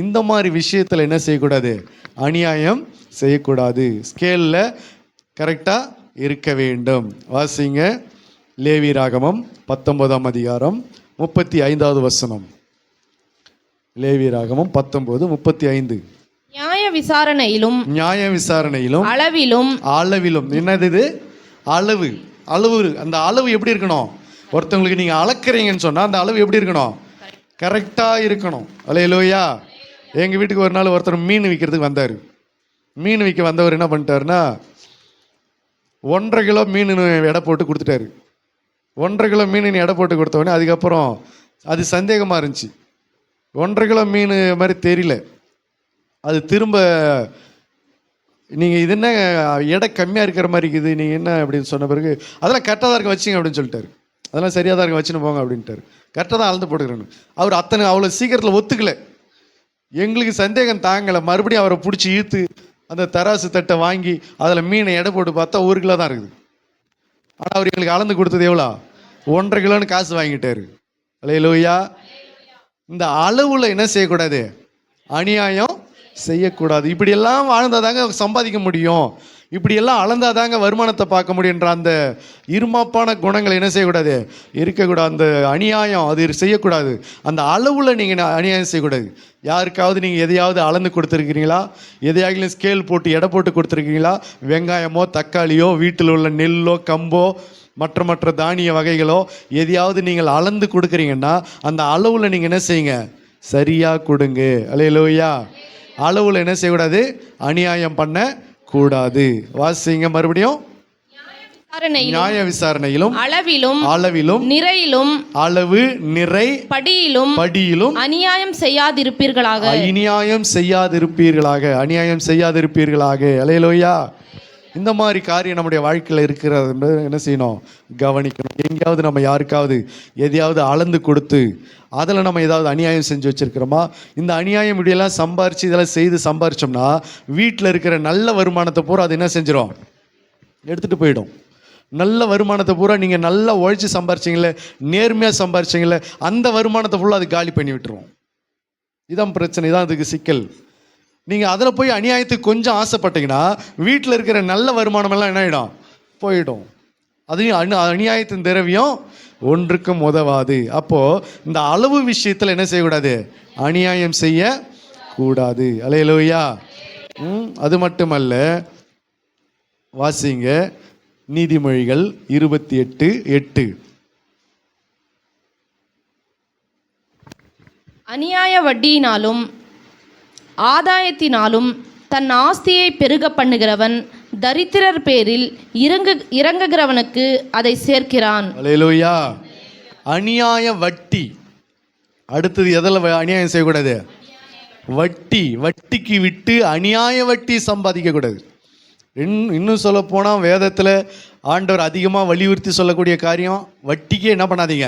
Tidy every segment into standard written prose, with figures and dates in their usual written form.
இந்த மாதிரி விஷயத்தில் என்ன செய்யக்கூடாது? அநியாயம் செய்யக்கூடாது. ஸ்கேலில் கரெக்டாக இருக்க வேண்டும். வாசிங்க லேவியராகமம் 19ஆம் அதிகாரம் 35வது வசனம். லேவியராகமம் 19:35. நியாய விசாரணையிலும் அளவிலும் என்னது இது? அளவு. அந்த அளவு எப்படி இருக்கணும்? ஒருத்தவங்களுக்கு நீங்கள் அளக்குறீங்கன்னு சொன்னால் அந்த அளவு எப்படி இருக்கணும்? கரெக்டாக இருக்கணும். அல்லேலூயா. எங்கள் வீட்டுக்கு ஒரு நாள் ஒருத்தர் மீன் விற்கிறதுக்கு வந்தார். மீன் விற்க வந்தவர் என்ன பண்ணிட்டாருன்னா 1.5 கிலோ மீன் எடை போட்டு கொடுத்துட்டாரு. 1.5 கிலோ மீன் எடை போட்டு கொடுத்தவொடனே அதுக்கப்புறம் அது சந்தேகமாக இருந்துச்சு. 1.5 கிலோ மீன் மாதிரி தெரியல. அது திரும்ப நீங்கள் இது என்ன எடை கம்மியாக இருக்கிற மாதிரி இருக்குது, நீங்கள் என்ன அப்படின்னு சொன்ன பிறகு அதெல்லாம் கரெக்டாக தான் இருக்க வச்சிங்க அப்படின்னு சொல்லிட்டாரு. அதெல்லாம் சரியாக தான் இருக்க வச்சுன்னு போங்க அப்படின்ட்டார். கரெக்டாக தான் அளந்து போட்டுக்கிறேன்னு அவர் அவ்வளோ சீக்கிரத்தில் ஒத்துக்கலை. எங்களுக்கு சந்தேகம் தாங்கலை. மறுபடியும் அவரை பிடிச்சி இழுத்து அந்த தராசு தட்டை வாங்கி அதில் மீனை எடை போட்டு பார்த்தா 1 கிலோ தான் இருக்குது. ஆனால் அவர் எங்களுக்கு அளந்து கொடுத்தது எவ்வளோ? 1.5 கிலோன்னு காசு வாங்கிட்டாரு. அல்லேலூயா. இந்த அளவுல என்ன செய்யக்கூடாது? அநியாயம் செய்யக்கூடாது. இப்படியெல்லாம் வாழ்ந்தாதாங்க சம்பாதிக்க முடியும், இப்படியெல்லாம் அளந்தாதாங்க வருமானத்தை பார்க்க முடியுன்ற அந்த இருமாப்பான குணங்கள் என்ன செய்யக்கூடாது? இருக்கக்கூடாது. அந்த அநியாயம் அது செய்யக்கூடாது. அந்த அளவில் நீங்கள் அநியாயம் செய்யக்கூடாது. யாருக்காவது நீங்கள் எதையாவது அளந்து கொடுத்துருக்கிறீங்களா? எதையாவது ஸ்கேல் போட்டு எடை போட்டு கொடுத்துருக்கீங்களா? வெங்காயமோ தக்காளியோ வீட்டில் உள்ள நெல்லோ கம்போ மற்ற தானிய வகைகளோ எதையாவது நீங்கள் அளந்து கொடுக்குறீங்கன்னா அந்த அளவில் நீங்கள் என்ன செய்யுங்க? சரியாக கொடுங்க. அல்லேலூயா. அளவில் என்ன செய்யக்கூடாது? அநியாயம் பண்ண கூடாது. வாசிங்க மறுபடியும். நியாய விசாரணையிலும் அளவிலும் நிறையிலும் அளவு நிறை படியிலும் அநியாயம் செய்யாதிருப்பீர்களாக. அல்லேலூயா. இந்த மாதிரி காரியம் நம்முடைய வாழ்க்கையில் இருக்கிறது என்ன செய்யணும்? கவனிக்கணும். எங்கேயாவது நம்ம யாருக்காவது எதையாவது அளந்து கொடுத்து அதில் நம்ம ஏதாவது அநியாயம் செஞ்சு வச்சுருக்கிறோமா? இந்த அநியாயம் இப்படியெல்லாம் சம்பாரித்து இதெல்லாம் செய்து சம்பாரித்தோம்னா வீட்டில் இருக்கிற நல்ல வருமானத்தை பூரா அது என்ன செஞ்சிடும்? எடுத்துகிட்டு போயிடும். நல்ல வருமானத்தை பூரா நீங்கள் நல்லா உழைச்சி சம்பாரிச்சிங்களே, நேர்மையாக சம்பாரிச்சிங்களே, அந்த வருமானத்தை ஃபுல்லாக அது காலி பண்ணி விட்டுருவோம். இதான் பிரச்சனை, இதான் அதுக்கு சிக்கல். நீங்கள் அதில் போய் அநியாயத்துக்கு கொஞ்சம் ஆசைப்பட்டீங்கன்னா வீட்டில் இருக்கிற நல்ல வருமானம் எல்லாம் என்ன ஆகிடும்? போயிடும். அதையும் அநியாயத்தின் திரவியம் ஒன்றுக்கும் உதவாது. அப்போது இந்த அளவு விஷயத்தில் என்ன செய்யக்கூடாது? அநியாயம் செய்ய கூடாது. அல்லேலூயா. அது மட்டுமல்ல, வாசிங்க நீதிமொழிகள் 28:8. அநியாய வட்டியினாலும் ஆதாயத்தினாலும் தன் ஆஸ்தியை பெருக பண்ணுகிறவன் தரித்திரர் பேரில் இறங்குகிறவனுக்கு அதை சேர்க்கிறான். அல்லேலூயா. அநியாய வட்டி. அடுத்தது எதில் அநியாயம் செய்யக்கூடாது? வட்டிக்கு விட்டு அநியாய வட்டி சம்பாதிக்க கூடாது. இன்னும் சொல்ல போனால் வேதத்தில் ஆண்டவர் அதிகமாக வலியுறுத்தி சொல்லக்கூடிய காரியம் வட்டிக்கே என்ன பண்ணாதீங்க,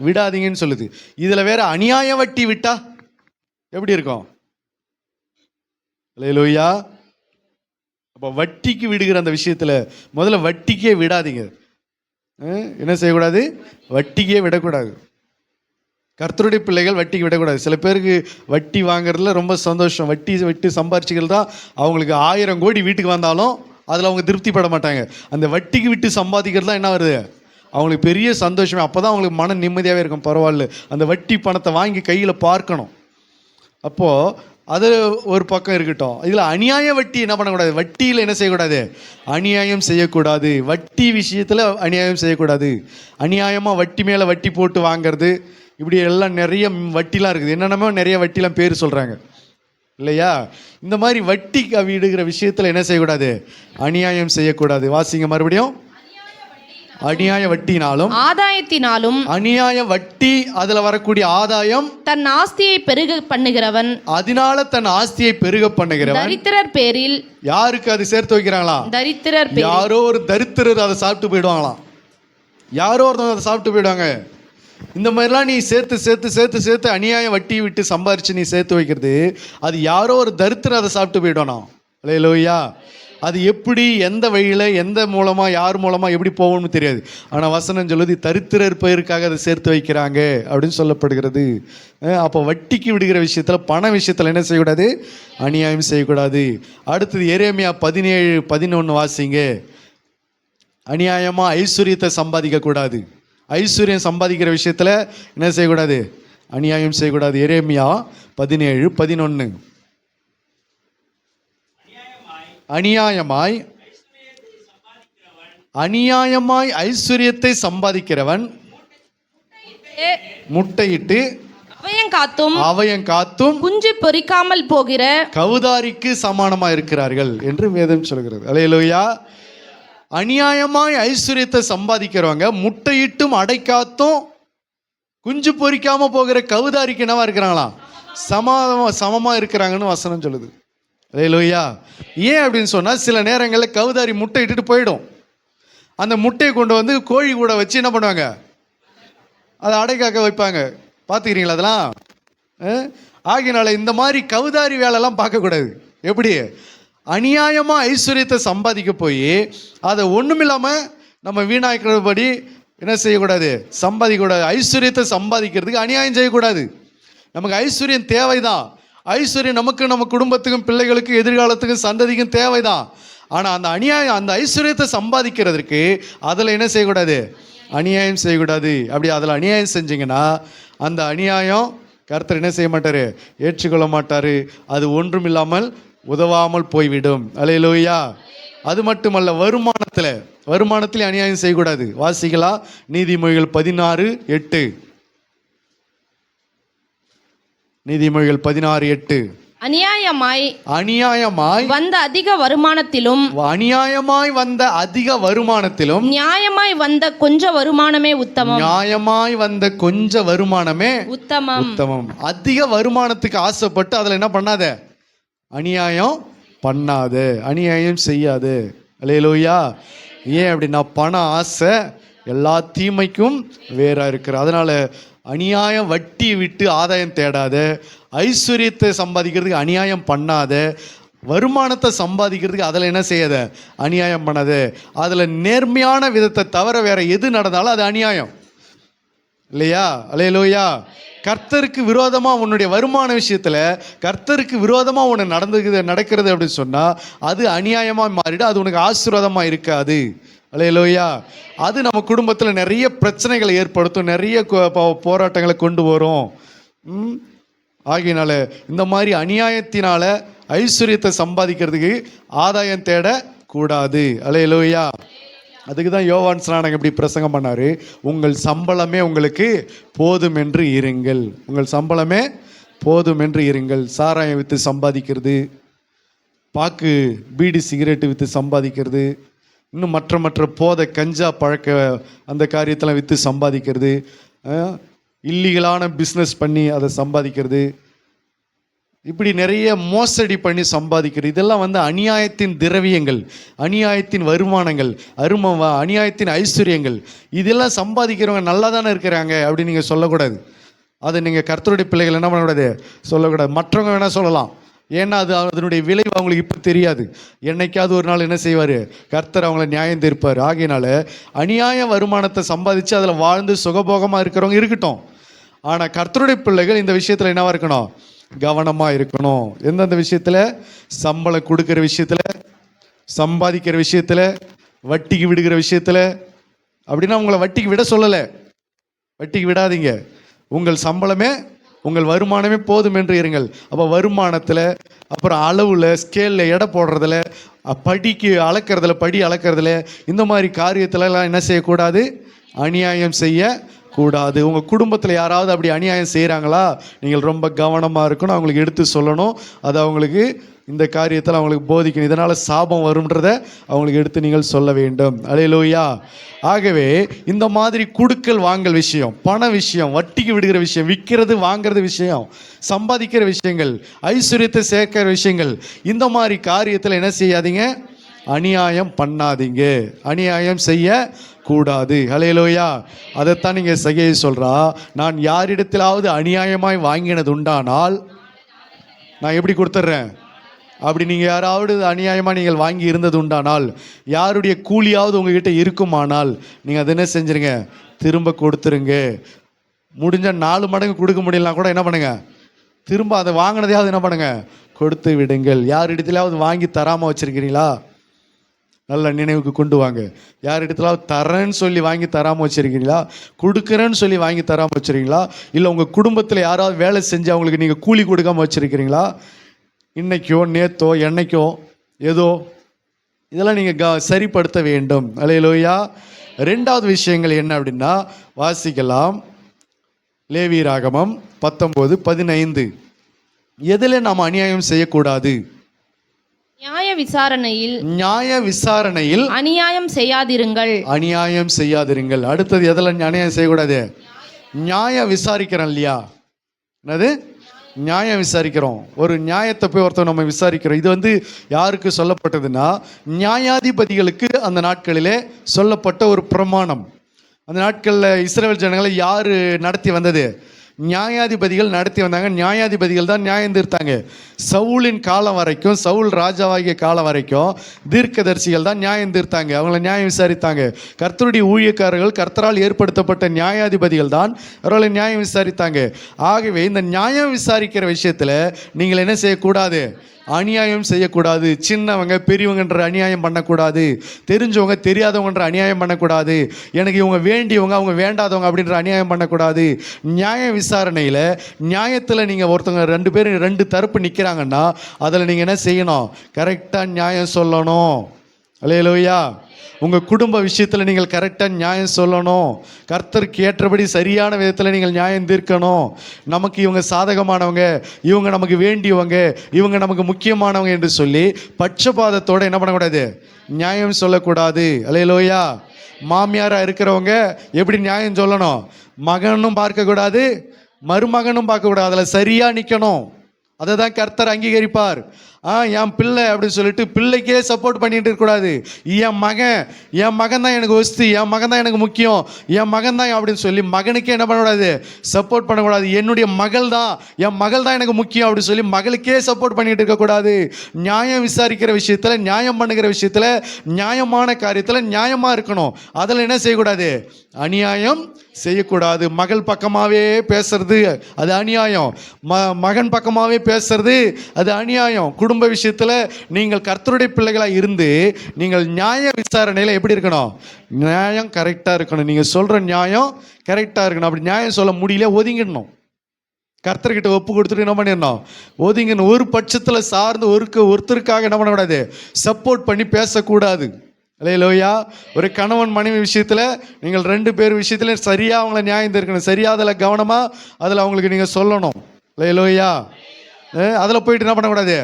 விடாதீங்கன்னு சொல்லுது. இதில் வேற அநியாய வட்டி விட்டா எப்படி இருக்கும்? அல்லேலூயா. அப்போ வட்டிக்கு விடுகிற அந்த விஷயத்தில் முதல்ல வட்டிக்கே விடாதீங்க. என்ன செய்யக்கூடாது? வட்டிக்கே விடக்கூடாது. கர்த்தருடைய பிள்ளைகள் வட்டிக்கு விடக்கூடாது. சில பேருக்கு வட்டி வாங்குறதுல ரொம்ப சந்தோஷம். வட்டி சம்பாரிச்சுக்கிறது தான் அவங்களுக்கு 1000 கோடி வீட்டுக்கு வந்தாலும் அதில் அவங்க திருப்திப்பட மாட்டாங்க. அந்த வட்டிக்கு விட்டு சம்பாதிக்கிறது தான் என்ன வருது? அவங்களுக்கு பெரிய சந்தோஷமே. அப்போ தான் அவங்களுக்கு மன நிம்மதியாகவே இருக்கும். பரவாயில்ல, அந்த வட்டி பணத்தை வாங்கி கையில் பார்க்கணும். அப்போது அது ஒரு பக்கம் இருக்கட்டும். இதில் அநியாய வட்டி என்ன பண்ணக்கூடாது? வட்டியில் என்ன செய்யக்கூடாது? அநியாயம் செய்யக்கூடாது. வட்டி விஷயத்தில் அநியாயம் செய்யக்கூடாது. அநியாயமாக வட்டி மேலே வட்டி போட்டு வாங்கிறது, இப்படி எல்லாம் நிறைய வட்டிலாம் இருக்குது. என்னென்னமோ நிறைய வட்டிலாம் பேர் சொல்கிறாங்க இல்லையா? இந்த மாதிரி வட்டி விடுகிற விஷயத்தில் என்ன செய்யக்கூடாது? அநியாயம் செய்யக்கூடாது. வாசிங்க மறுபடியும். அநியாய வட்டினாலும் ஆதாயத்தினாலும். அநியாய வட்டி, அதுல வரக்கூடிய ஆதாயம் தன் ஆஸ்தியை பெருக பண்ணுகிறவன், அதனால தன் ஆஸ்தியை பெருக பண்ணுகிறவன் தரித்திரர் பேரில். யாருக்கு அது சேர்த்து வைக்கிறாங்களா? தரித்திரர். யாரோ ஒரு தரித்திரர் அதை சாப்பிட்டு போயிடுவாங்களாம். யாரோ ஒருத்தவங்க அதை சாப்பிட்டு போயிடுவாங்க. இந்த மாதிரிலாம் நீ சேர்த்து சேர்த்து சேர்த்து சேர்த்து அநியாய வட்டி விட்டு சம்பாரிச்சு நீ சேர்த்து வைக்கிறது, அது யாரோ ஒரு தரித்திரர் அதை சாப்பிட்டு போயிடுவானா? அல்லேலூயா. அது எப்படி, எந்த வழியில், எந்த மூலமாக, யார் மூலமாக எப்படி போகணும்னு தெரியாது. ஆனால் வசனம் சொல்லுது தரித்திரர் பெயருக்காக அதை சேர்த்து வைக்கிறாங்க அப்படின்னு சொல்லப்படுகிறது. அப்போ வட்டிக்கு விடுகிற விஷயத்தில், பண விஷயத்தில் என்ன செய்யக்கூடாது? அநியாயம் செய்யக்கூடாது. அடுத்தது எரேமியா 17:11 வாசிங்க. அநியாயமாக ஐஸ்வர்யத்தை சம்பாதிக்கக்கூடாது. ஐஸ்வர்யம் சம்பாதிக்கிற விஷயத்தில் என்ன செய்யக்கூடாது? அநியாயம் செய்யக்கூடாது. எரேமியா 17:11. அநியாயமாய் ஐஸ்வர்யத்தை சம்பாதிக்கிறவன் முட்டையிட்டு அவயங்காத்தும் குஞ்சு பொரிக்காமல் போகிற கவுதாரிக்கு சமானமா இருக்கிறார்கள் என்று வேதம் சொல்கிறது. அல்லேலூயா. அநியாயமாய் ஐஸ்வர்யத்தை சம்பாதிக்கிறவங்க முட்டையிட்டும் அடைக்காத்தும் குஞ்சு பொரிக்காம போகிற கவுதாரிக்கு என்னவா இருக்கிறாங்களாம்? சமமா இருக்கிறாங்கன்னு வசனம் சொல்லுது. அல்லேலூயா. ஏன் அப்படின்னு சொன்னால், சில நேரங்களில் கவுதாரி முட்டை இட்டுட்டு போயிடும். அந்த முட்டையை கொண்டு வந்து கோழி கூட வச்சு என்ன பண்ணுவாங்க? அதை அடைக்காக்க வைப்பாங்க. பார்த்துக்கிறீங்களா அதெல்லாம்? ஆகினால இந்த மாதிரி கவுதாரி வேலைலாம் பார்க்கக்கூடாது. எப்படி? அநியாயமாக ஐஸ்வர்யத்தை சம்பாதிக்க போய் அதை ஒன்றுமில்லாமல் நம்ம வீணாக்கிறபடி என்ன செய்யக்கூடாது? சம்பாதிக்கக்கூடாது. ஐஸ்வர்யத்தை சம்பாதிக்கிறதுக்கு அநியாயம் செய்யக்கூடாது. நமக்கு ஐஸ்வர்யம் தேவைதான். ஐஸ்வர்யம் நமக்கு, நம்ம குடும்பத்துக்கும், பிள்ளைகளுக்கும், எதிர்காலத்துக்கும், சந்ததிக்கும் தேவைதான். ஆனால் அந்த ஐஸ்வர்யத்தை சம்பாதிக்கிறதுக்கு அதில் என்ன செய்யக்கூடாது? அநியாயம் செய்யக்கூடாது. அப்படி அதில் அநியாயம் செஞ்சிங்கன்னா அந்த அநியாயம் கர்த்தர் என்ன செய்ய மாட்டார்? ஏற்றுக்கொள்ள மாட்டார். அது ஒன்றும் இல்லாமல் உதவாமல் போய்விடும். அல்லேலூயா. அது மட்டுமல்ல, வருமானத்தில் அநியாயம் செய்யக்கூடாது. வாசிகளா? நீதிமொழிகள் 16:8. நீதிமொழிகள் 16:8. அநியாயமாய் வந்த அதிக வருமானத்திலும் நியாயமாய் வந்த கொஞ்ச வருமானமே உத்தமம். அதிக வருமானத்துக்கு ஆசைப்பட்டு அதில் என்ன பண்ணாத? அநியாயம் பண்ணாத, அநியாயம் செய்யாத. அல்லேலூயா. ஏன் அப்படின்னா, பண ஆசை எல்லா தீமைக்கும் வேறா இருக்கிற. அதனால அநியாயம், வட்டி விட்டு ஆதாயம் தேடாத, ஐஸ்வர்யத்தை சம்பாதிக்கிறதுக்கு அநியாயம் பண்ணாத, வருமானத்தை சம்பாதிக்கிறதுக்கு அதில் என்ன செய்யாத? அநியாயம் பண்ணாத. அதில் நேர்மையான விதத்தை தவிர வேற எது நடந்தாலும் அது அநியாயம் இல்லையா? அல்லேலூயா. கர்த்தருக்கு விரோதமாக உன்னுடைய வருமான விஷயத்தில் கர்த்தருக்கு விரோதமாக உன்னை நடக்கிறது அப்படின்னு சொன்னால் அது அநியாயமாக மாறிடும். அது உனக்கு ஆசீர்வாதமாக இருக்காது. அல்லேலூயா. அது நம்ம குடும்பத்தில் நிறைய பிரச்சனைகளை ஏற்படுத்தும், நிறைய போராட்டங்களை கொண்டு வரும். ஆகையினால இந்த மாதிரி அநியாயத்தினால ஐஸ்வர்யத்தை சம்பாதிக்கிறதுக்கு ஆதாயம் தேடக்கூடாது. அல்லேலூயா. அதுக்கு தான் யோவான் ஸ்நானன் இப்படி பிரசங்கம் பண்ணார். உங்கள் சம்பளமே உங்களுக்கு போதும் என்று இருங்கள். உங்கள் சம்பளமே போதும் என்று இருங்கள். சாராயம் விற்று சம்பாதிக்கிறது, பாக்கு பீடி சிகரெட்டு விற்று சம்பாதிக்கிறது, இன்னும் மற்ற போதை கஞ்சா பழக்க அந்த காரியத்தெல்லாம் விற்று சம்பாதிக்கிறது, இல்லீகலான பிஸ்னஸ் பண்ணி அதை சம்பாதிக்கிறது, இப்படி நிறைய மோசடி பண்ணி சம்பாதிக்கிறது. இதெல்லாம் அநியாயத்தின் திரவியங்கள், அநியாயத்தின் வருமானங்கள், அநியாயத்தின் ஐஸ்வர்யங்கள். இதெல்லாம் சம்பாதிக்கிறவங்க நல்லா தானே இருக்கிறாங்க அப்படின்னு நீங்கள் சொல்லக்கூடாது. அதை நீங்கள் கர்த்தருடைய பிள்ளைகள் என்ன பண்ணக்கூடாது? சொல்லக்கூடாது. மற்றவங்க வேணால் சொல்லலாம். ஏன்னா அதனுடைய விளைவு அவங்களுக்கு இப்போ தெரியாது. என்னைக்காவது ஒரு நாள் என்ன செய்வார்? கர்த்தர் அவங்கள நியாயம் தீர்ப்பார். ஆகையினால அநியாய வருமானத்தை சம்பாதிச்சு அதில் வாழ்ந்து சுகபோகமாக இருக்கிறவங்க இருக்கட்டும். ஆனால் கர்த்தருடைய பிள்ளைகள் இந்த விஷயத்தில் என்னவா இருக்கணும்? கவனமாக இருக்கணும். எந்தெந்த விஷயத்தில்? சம்பளம் கொடுக்குற விஷயத்தில், சம்பாதிக்கிற விஷயத்தில், வட்டிக்கு விடுகிற விஷயத்தில். அப்படின்னா உங்களை வட்டிக்கு விட சொல்லலை, வட்டிக்கு விடாதீங்க. உங்கள் சம்பளமே, உங்கள் வருமானமே போதும் என்று இருங்கள். அப்போ வருமானத்தில், அப்புறம் அளவில், ஸ்கேலில் எடை போடுறதில், படி அளக்கிறதுல, இந்த மாதிரி காரியத்திலலாம் என்ன செய்யக்கூடாது? அநியாயம் செய்யக்கூடாது. உங்கள் குடும்பத்தில் யாராவது அப்படி அநியாயம் செய்கிறாங்களா? நீங்கள் ரொம்ப கவனமாக இருக்கணும். அவங்களுக்கு எடுத்து சொல்லணும். அது அவங்களுக்கு இந்த காரியத்தில் அவங்களுக்கு போதிக்கணும். இதனால் சாபம் வரும்ன்றதை அவங்களுக்கு எடுத்து நீங்கள் சொல்ல வேண்டும். அல்லேலூயா. ஆகவே இந்த மாதிரி குடுக்கல் வாங்கல் விஷயம், பண விஷயம், வட்டிக்கு விடுகிற விஷயம், விற்கிறது வாங்கிறது விஷயம், சம்பாதிக்கிற விஷயங்கள், ஐஸ்வர்யத்தை சேர்க்கிற விஷயங்கள், இந்த மாதிரி காரியத்தில் என்ன செய்யாதீங்க? அநியாயம் பண்ணாதீங்க, அநியாயம் செய்ய கூடாது. ஹல்லேலூயா. அதைத்தான் நீங்கள் சகேயு சொல்கிறா, நான் யாரிடத்திலாவது அநியாயமாய் வாங்கினது உண்டானால் நான் எப்படி கொடுத்துட்றேன்? அப்படி நீங்கள் யாராவது அநியாயமாக நீங்கள் வாங்கி இருந்தது உண்டானால், யாருடைய கூலியாவது உங்ககிட்ட இருக்குமானால், நீங்கள் அதை என்ன செஞ்சுருங்க, திரும்ப கொடுத்துருங்க. முடிஞ்சால் 4 மடங்கு கொடுக்க முடியலனா கூட என்ன பண்ணுங்க, திரும்ப அதை வாங்கினதையாவது என்ன பண்ணுங்க, கொடுத்து விடுங்கள். யார் இடத்துலையாவது வாங்கி தராமல் வச்சுருக்கிறீங்களா? நல்ல நினைவுக்கு கொண்டு வாங்க. யார் இடத்துலாவது தரேன்னு சொல்லி வாங்கி தராமல் வச்சுருக்கீங்களா? கொடுக்குறேன்னு சொல்லி வாங்கி தராமல் வச்சுருக்கீங்களா? இல்லை உங்கள் குடும்பத்தில் யாராவது வேலை செஞ்சு அவங்களுக்கு நீங்கள் கூலி கொடுக்காமல் வச்சுருக்கிறீங்களா? இன்னைக்கோ நேத்தோ என்னைக்கோ ஏதோ இதெல்லாம் நீங்கள் சரிப்படுத்த வேண்டும். அல்லேலூயா. 2வது விஷயங்கள் என்ன அப்படின்னா, வாசிக்கலாம். லேவியராகமம் 19:15. எதில் நாம் அநியாயம் செய்யக்கூடாது? நியாய விசாரணையில் அநியாயம் செய்யாதிருங்கள். அநியாயம் செய்யாதிருங்கள். அடுத்தது எதில் அநியாயம் செய்யக்கூடாது? நியாயம் விசாரிக்கிறோம் இல்லையா? என்னது நியாயம் விசாரிக்கிறோம். ஒரு நியாயத்தை போய் ஒருத்தர் நம்ம விசாரிக்கிறோம். இது யாருக்கு சொல்லப்பட்டதுன்னா, நியாயாதிபதிகளுக்கு அந்த நாட்களிலே சொல்லப்பட்ட ஒரு பிரமாணம். அந்த நாட்களில் இஸ்ரவேல் ஜனங்களை யார் நடத்தி வந்தது? நியாயாதிபதிகள் நடத்தி வந்தாங்க. நியாயாதிபதிகள் தான் நியாயம் தீர்த்தாங்க. சவுலின் காலம் வரைக்கும், சவுல் ராஜாவாகிய காலம் வரைக்கும் தீர்க்கதரிசிகள் தான் நியாயம் தீர்த்தாங்க, அவங்கள நியாயம் விசாரித்தாங்க. கர்த்தருடைய ஊழியக்காரர்கள், கர்த்தரால் ஏற்படுத்தப்பட்ட நியாயாதிபதிகள் தான் அவர்களை நியாயம் விசாரித்தாங்க. ஆகவே இந்த நியாயம் விசாரிக்கிற விஷயத்தில் நீங்கள் என்ன செய்யக்கூடாது? அநியாயம் செய்யக்கூடாது. சின்னவங்க பெரியவங்கன்ற அநியாயம் பண்ணக்கூடாது. தெரிஞ்சவங்க தெரியாதவங்கன்ற அநியாயம் பண்ணக்கூடாது. எனக்கு இவங்க வேண்டியவங்க அவங்க வேண்டாதவங்க அப்படின்ற அநியாயம் பண்ணக்கூடாது. நியாய விசாரணையில் நியாயத்தில் நீங்கள் ஒருத்தவங்க 2 பேர் 2 தரப்பு நிற்கிறாங்கன்னா அதில் நீங்கள் என்ன செய்யணும்? கரெக்டாக நியாயம் சொல்லணும். அல்லேலூயா. உங்கள் குடும்ப விஷயத்தில் நீங்கள் கரெக்டாக நியாயம் சொல்லணும். கர்த்தருக்கு ஏற்றபடி சரியான விதத்தில் நீங்கள் நியாயம் தீர்க்கணும். நமக்கு இவங்க சாதகமானவங்க, இவங்க நமக்கு வேண்டியவங்க, இவங்க நமக்கு முக்கியமானவங்க என்று சொல்லி பட்சபாதத்தோடு என்ன பண்ணக்கூடாது? நியாயம் சொல்லக்கூடாது. அல்லேலூயா. மாமியாராக இருக்கிறவங்க எப்படி நியாயம் சொல்லணும்? மகனும் பார்க்கக்கூடாது, மருமகனும் பார்க்கக்கூடாது. அதில் சரியாக நிற்கணும். அதை தான் கர்த்தர் அங்கீகரிப்பார். என் பிள்ளை அப்படின்னு சொல்லிட்டு பிள்ளைக்கே சப்போர்ட் பண்ணிட்டு இருக்கக்கூடாது. என் மகன் தான் எனக்கு ஒஸ்தி, என் மகன் தான் எனக்கு முக்கியம், என் மகன் தான் அப்படின்னு சொல்லி மகனுக்கே என்ன பண்ணக்கூடாது? சப்போர்ட் பண்ணக்கூடாது. என்னுடைய மகள் தான், என் மகள் தான் எனக்கு முக்கியம் அப்படின்னு சொல்லி மகளுக்கே சப்போர்ட் பண்ணிட்டு இருக்கக்கூடாது. நியாயம் விசாரிக்கிற விஷயத்தில், நியாயம் பண்ணுகிற விஷயத்தில், நியாயமான காரியத்தில் நியாயமாக இருக்கணும். அதில் என்ன செய்யக்கூடாது? அநியாயம் செய்யக்கூடாது. மகள் பக்கமாகவே பேசுறது அது அநியாயம். மகன் பக்கமாகவே பேசுறது அது அநியாயம். குடும்ப விஷயத்தில் நீங்கள் கர்த்தருடைய பிள்ளைகளாக இருந்து நீங்கள் நியாய விசாரணையில் எப்படி இருக்கணும்? நியாயம் கரெக்டாக இருக்கணும். நீங்கள் சொல்கிற நியாயம் கரெக்டாக இருக்கணும். அப்படி நியாயம் சொல்ல முடியல ஒதுங்கிடணும். கர்த்தர்கிட்ட ஒப்பு கொடுத்துட்டு என்ன பண்ணிடணும்? ஒதுங்கணும். ஒரு பட்சத்தில் சார்ந்து ஒருத்தருக்காக என்ன பண்ணக்கூடாது? சப்போர்ட் பண்ணி பேசக்கூடாது. அல்லேலூயா. ஒரு கணவன் மனைவி விஷயத்தில் நீங்கள் 2 பேர் விஷயத்துல சரியாக அவங்கள நியாயம் தீர்க்கணும். சரியாக அதில் கவனமாக அதில் அவங்களுக்கு நீங்கள் சொல்லணும். அல்லேலூயா. அதில் போயிட்டு என்ன பண்ணக்கூடாது?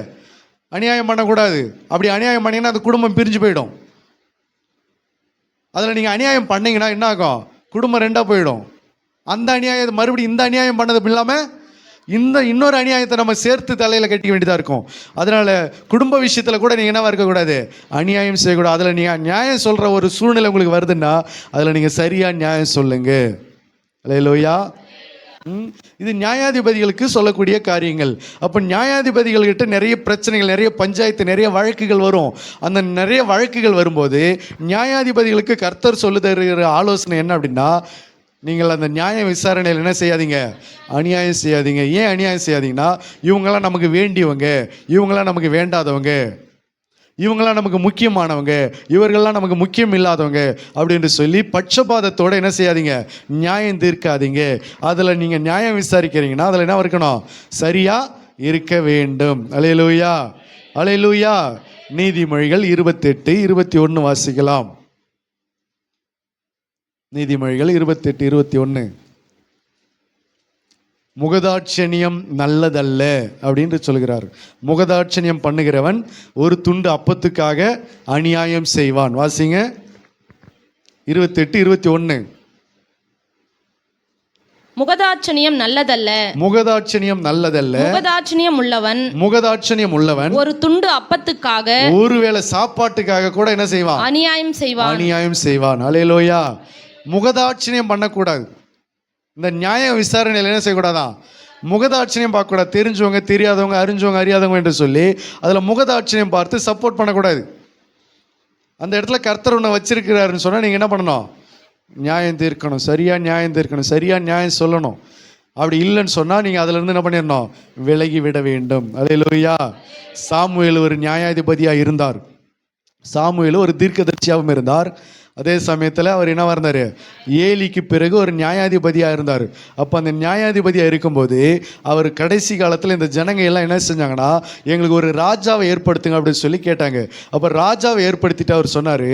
அநியாயம் பண்ணக்கூடாது. அப்படி அநியாயம் பண்ணிங்கன்னா அந்த குடும்பம் பிரிஞ்சு போயிடும். அதில் நீங்கள் அநியாயம் பண்ணிங்கன்னா என்ன ஆகும்? குடும்பம் 2ஆக போயிடும். அந்த அநியாயம் மறுபடியும் இந்த அநியாயம் பண்ணது இல்லாமல் இன்னொரு அநியாயத்தை நம்ம சேர்த்து தலையில் கட்டிக்க வேண்டியதாக இருக்கும். அதனால் குடும்ப விஷயத்தில் கூட நீங்கள் என்னவா இருக்கக்கூடாது? அநியாயம் செய்யக்கூடாது. அதில் நீங்கள் நியாயம் சொல்கிற ஒரு சூழ்நிலை உங்களுக்கு வருதுன்னா அதில் நீங்கள் சரியாக நியாயம் சொல்லுங்க. அல்லேலூயா. இது நியாயாதிபதிகளுக்கு சொல்லக்கூடிய காரியங்கள். அப்போ நியாயாதிபதிகள்கிட்ட நிறைய பிரச்சனைகள், நிறைய பஞ்சாயத்து, நிறைய வழக்குகள் வரும். அந்த நிறைய வழக்குகள் வரும்போது நியாயாதிபதிகளுக்கு கர்த்தர் சொல்லி தருகிற ஆலோசனை என்ன அப்படின்னா, நீங்கள் அந்த நியாய விசாரணையில் என்ன செய்யாதீங்க? அநியாயம் செய்யாதீங்க. ஏன் அநியாயம் செய்யாதீங்கன்னா, இவங்களாம் நமக்கு வேண்டியவங்க, இவங்களாம் நமக்கு வேண்டாதவங்க, இவங்களாம் நமக்கு முக்கியமானவங்க, இவர்கள்லாம் நமக்கு முக்கியம் இல்லாதவங்க அப்படின்னு சொல்லி பட்சபாதத்தோடு என்ன செய்யாதீங்க? நியாயம் தீர்க்காதீங்க. அதில் நீங்கள் நியாயம் விசாரிக்கிறீங்கன்னா அதில் என்ன இருக்கணும்? சரியாக இருக்க வேண்டும். அல்லேலூயா. அல்லேலூயா. நீதிமொழிகள் 28:21 வாசிக்கலாம். நீதிமொழிகள் 28:21. முகதாட்சணியம் நல்லதல்ல அப்படின்னு சொல்கிறார். முகதாட்சணியம் பண்ணுகிறவன் ஒரு துண்டு அப்பத்துக்காக அநியாயம் செய்வான். வாசிங்க 28:21. முகதாட்சணியம் நல்லதல்ல. முகதாட்சணியம் நல்லதல்ல. முகதாட்சணியம் உள்ளவன் ஒரு துண்டு அப்பத்துக்காக, ஒருவேளை சாப்பாட்டுக்காக கூட என்ன செய்வான்? அநியாயம் செய்வான். அல்லேலூயா. முகதாட்சணியம் பண்ணக்கூடாது. இந்த நியாய விசாரணையில் என்ன செய்யக்கூடாதான்? முகதாட்சியம் பார்க்கக்கூடாது. தெரிஞ்சவங்க தெரியாதவங்க, அறிஞ்சவங்க அறியாதவங்க என்று சொல்லி அதில் முகதாட்சியம் பார்த்து சப்போர்ட் பண்ணக்கூடாது. அந்த இடத்துல கர்த்தர் ஒன்று வச்சிருக்கிறாருன்னு சொன்னால் நீங்கள் என்ன பண்ணணும்? நியாயம் தீர்க்கணும், சரியாக நியாயம் தீர்க்கணும், சரியாக நியாயம் சொல்லணும். அப்படி இல்லைன்னு சொன்னால் நீங்கள் அதிலேருந்து என்ன பண்ணிடணும்? விலகி விட வேண்டும். அல்லேலூயா. சாமுவேல் ஒரு நியாயாதிபதியாக இருந்தார். சாமுவேல் ஒரு தீர்க்கதரிசியாகவும் இருந்தார். அதே சமயத்தில் அவர் என்னவாக இருந்தார்? ஏலிக்கு பிறகு ஒரு நியாயாதிபதியாக இருந்தார். அப்போ அந்த நியாயாதிபதியாக இருக்கும்போது அவர் கடைசி காலத்தில் இந்த ஜனங்க எல்லாம் என்ன செஞ்சாங்கன்னா, எங்களுக்கு ஒரு ராஜாவை ஏற்படுத்துங்க அப்படின்னு சொல்லி கேட்டாங்க. அப்போ ராஜாவை ஏற்படுத்திட்டு அவர் சொன்னார்,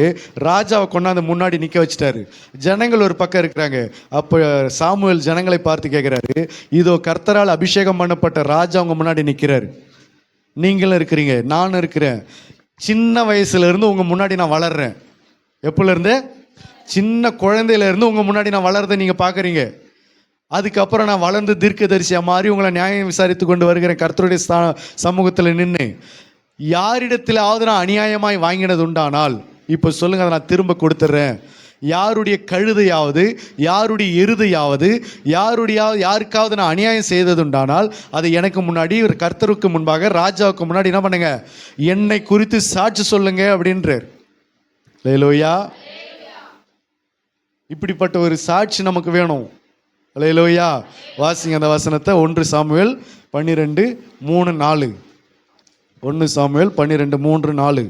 ராஜாவை கொண்டாந்து முன்னாடி நிற்க வச்சுட்டாரு. ஜனங்கள் ஒரு பக்கம் இருக்கிறாங்க. அப்போ சாமுவேல் ஜனங்களை பார்த்து கேட்குறாரு, இதோ கர்த்தரால் அபிஷேகம் பண்ணப்பட்ட ராஜா அவங்க முன்னாடி நிற்கிறாரு, நீங்களும் இருக்கிறீங்க, நானும் இருக்கிறேன். சின்ன வயசுலேருந்து உங்கள் முன்னாடி நான் வளர்றேன். எப்போலேருந்து? சின்ன குழந்தையிலேருந்து உங்கள் முன்னாடி நான் வளர்றதை நீங்கள் பார்க்குறீங்க. அதுக்கப்புறம் நான் வளர்ந்து தீர்க்கதரிசியாக மாறி உங்களை நியாயம் விசாரித்து கொண்டு வருகிறேன் கர்த்தருடைய சமூகத்தில் நின்று. யாரிடத்திலாவது நான் அநியாயமாய் வாங்கினது உண்டானால் இப்போ சொல்லுங்கள், அதை நான் திரும்ப கொடுத்துட்றேன். யாருடைய கழுதையாவது, யாருடைய எருதையாவது, யாருக்காவது நான் அநியாயம் செய்தது உண்டானால் அதை எனக்கு முன்னாடி ஒரு கர்த்தருக்கு முன்பாக ராஜாவுக்கு முன்னாடி என்ன பண்ணுங்க, என்னை குறித்து சாட்சி சொல்லுங்க அப்படின்றார். அல்லேலூயா. இப்படிப்பட்ட ஒரு சாட்சி நமக்கு வேணும். அல்லேலூயா. வாசிங்க அந்த வசனத்தை. 1 சாமுவேல் 12:3-4. 1 சாமுவேல் 12:3-4.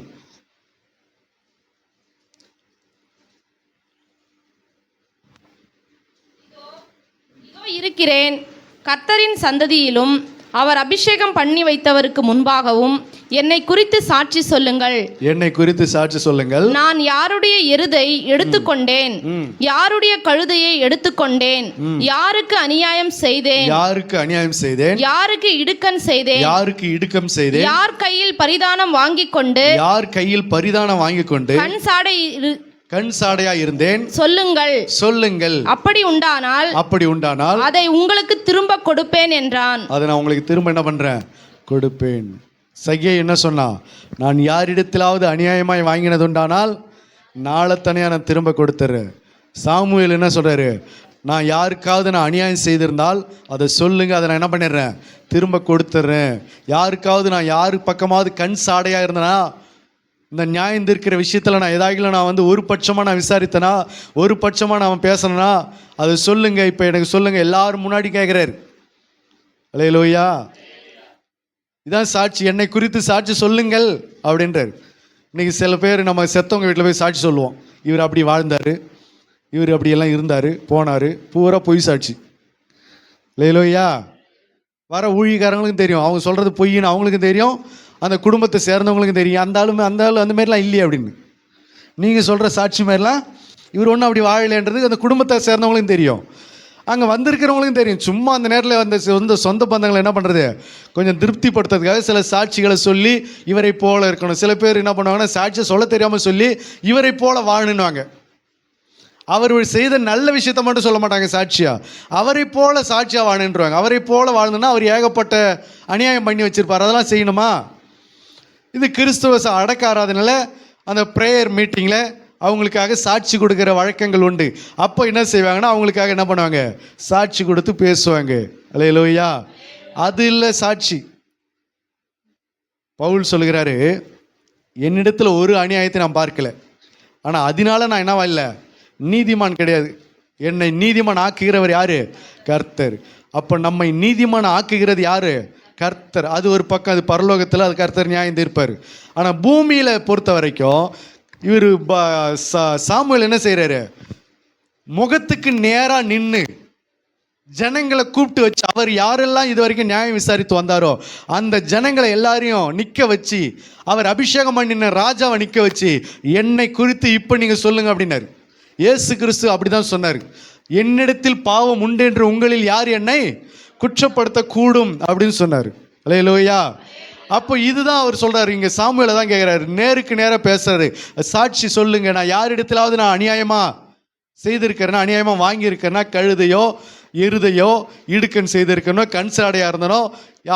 இருக்கிறேன், கர்த்தரின் சந்ததியிலும் அவர் அபிஷேகம் பண்ணி வைத்தவருக்கு முன்பாகவும் என்னை குறித்து சாட்சி சொல்லுங்கள். என்னை குறித்து சாட்சி சொல்லுங்கள். நான் யாருடைய எருதை எடுத்துக்கொண்டேன், யாருடைய கழுதையை எடுத்துக்கொண்டேன், யாருக்கு அநியாயம் செய்தேன், யாருக்கு அநியாயம் செய்தேன், யாருக்கு இடுக்கண் செய்தேன், யாருக்கு இடுக்கம் செய்தேன், யார் கையில் பரிதானம் வாங்கிக் கொண்டு, யார் கையில் பரிதானம் வாங்கிக் கொண்டு கண் சாடையா இருந்தேன், சொல்லுங்கள் சொல்லுங்கள். அப்படி உண்டானால் அதை உங்களுக்கு திரும்ப கொடுப்பேன் என்றான். அதை நான் உங்களுக்கு திரும்ப என்ன பண்றேன்? கொடுப்பேன். சகே என்ன சொன்னா? நான் யாரிடத்திலாவது அநியாயமாய் வாங்கினது உண்டானால் நாளைத்தனையா நான் திரும்ப கொடுத்துறேன். சாமுவேல் என்ன சொல்றாரு? நான் யாருக்காவது நான் அநியாயம் செய்திருந்தால் அதை சொல்லுங்க, அதை நான் என்ன பண்ணிடுறேன்? திரும்ப கொடுத்துட்றேன். யாருக்காவது நான் யாரு பக்கமாவது கண் சாடையா இருந்தேனா, இந்த நியாயம் தீர்க்கிற விஷயத்தில் நான் ஏதாகிலும் நான் வந்து ஒரு பட்சமாக நான் விசாரித்தேனா, ஒரு பட்சமாக நான் பேசணும்னா அதை சொல்லுங்க, இப்போ எனக்கு சொல்லுங்க. எல்லாரும் முன்னாடி கேட்குறாரு. அல்லேலூயா. இதான் சாட்சி. என்னை குறித்து சாட்சி சொல்லுங்கள் அப்படின்றார். இன்னைக்கு சில பேர் நம்ம செத்தவங்க வீட்டில் போய் சாட்சி சொல்லுவோம். இவர் அப்படி வாழ்ந்தார், இவர் அப்படியெல்லாம் இருந்தார், போனார், பூரா பொய் சாட்சி. அல்லேலூயா. வர ஊழியக்காரங்களுக்கும் தெரியும் அவங்க சொல்கிறது பொய்ன்னு, அவங்களுக்கும் தெரியும், அந்த குடும்பத்தை சேர்ந்தவங்களுக்கும் தெரியும். அந்த ஆள் அந்த மாதிரிலாம் இல்லையே அப்படின்னு. நீங்கள் சொல்கிற சாட்சி மாதிரிலாம் இவர் ஒன்றும் அப்படி வாழலைன்றது அந்த குடும்பத்தை சேர்ந்தவங்களுக்கும் தெரியும், அங்கே வந்திருக்கிறவங்களுக்கும் தெரியும். சும்மா அந்த நேரத்தில் அந்த சொந்த பந்தங்களை என்ன பண்ணுறது, கொஞ்சம் திருப்திப்படுத்துறதுக்காக சில சாட்சிகளை சொல்லி இவரை போல இருக்கணும். சில பேர் என்ன பண்ணுவாங்கன்னா சாட்சியை சொல்ல தெரியாமல் சொல்லி இவரை போல வாழணுன்னுவாங்க. அவர் செய்த நல்ல விஷயத்த மட்டும் சொல்ல மாட்டாங்க சாட்சியா, அவரை போல சாட்சியாக வாழணுன்றாங்க. அவரை போல வாழ்ந்துன்னா அவர் ஏகப்பட்ட அநியாயம் பண்ணி வச்சிருப்பார், அதெல்லாம் செய்யணுமா? இது கிறிஸ்துவ அடக்க ஆராதனையில் அந்த ப்ரேயர் மீட்டிங்கில் அவங்களுக்காக சாட்சி கொடுக்குற வழக்கங்கள் உண்டு. அப்போ என்ன செய்வாங்கன்னா அவங்களுக்காக என்ன பண்ணுவாங்க, சாட்சி கொடுத்து பேசுவாங்க. அல்லேலூயா. அது இல்லை சாட்சி. பவுல் சொல்லுகிறாரு, என்னிடத்தில் ஒரு அநியாயத்தை நான் பார்க்கல, ஆனால் அதனால நான் என்னவா இல்லை, நீதிமான் கிடையாது. என்னை நீதிமான் ஆக்குகிறவர் யாரு? கர்த்தர். அப்போ நம்மை நீதிமான் ஆக்குகிறது யாரு? கர்த்தர். அது ஒரு பக்கம், அது பரலோகத்தில் அது கர்த்தர் நியாயம் தீர்ப்பார். ஆனால் பூமியில் பொறுத்த வரைக்கும் இவர் சாமுவேல் என்ன செய்கிறாரு, முகத்துக்கு நேராக நின்று ஜனங்களை கூப்பிட்டு வச்சு, அவர் யாரெல்லாம் இது வரைக்கும் நியாயம் விசாரித்து வந்தாரோ அந்த ஜனங்களை எல்லாரையும் நிற்க வச்சு, அவர் அபிஷேகம் பண்ணின ராஜாவை நிற்க வச்சு, என்னை குறித்து இப்போ நீங்கள் சொல்லுங்க அப்படின்னாரு. இயேசு கிறிஸ்து அப்படிதான் சொன்னார், என்னிடத்தில் பாவம் உண்டு என்று உங்களில் யார் என்னை குற்றப்படுத்தக்கூடும் அப்படின்னு சொன்னார். அல்லேலூயா. அப்போ இதுதான் அவர் சொல்றாரு. இங்கே சாமுவேலை தான் கேட்குறாரு, நேருக்கு நேராக பேசுறாரு. சாட்சி சொல்லுங்க, நான் யாரிடத்திலாவது நான் அநியாயமா செய்திருக்கிறேன்னா, அநியாயமா வாங்கியிருக்கிறேன்னா, கழுதையோ எருதையோ இடுக்கன் செய்திருக்கேனோ, கண் சாடையாக இருந்தனோ,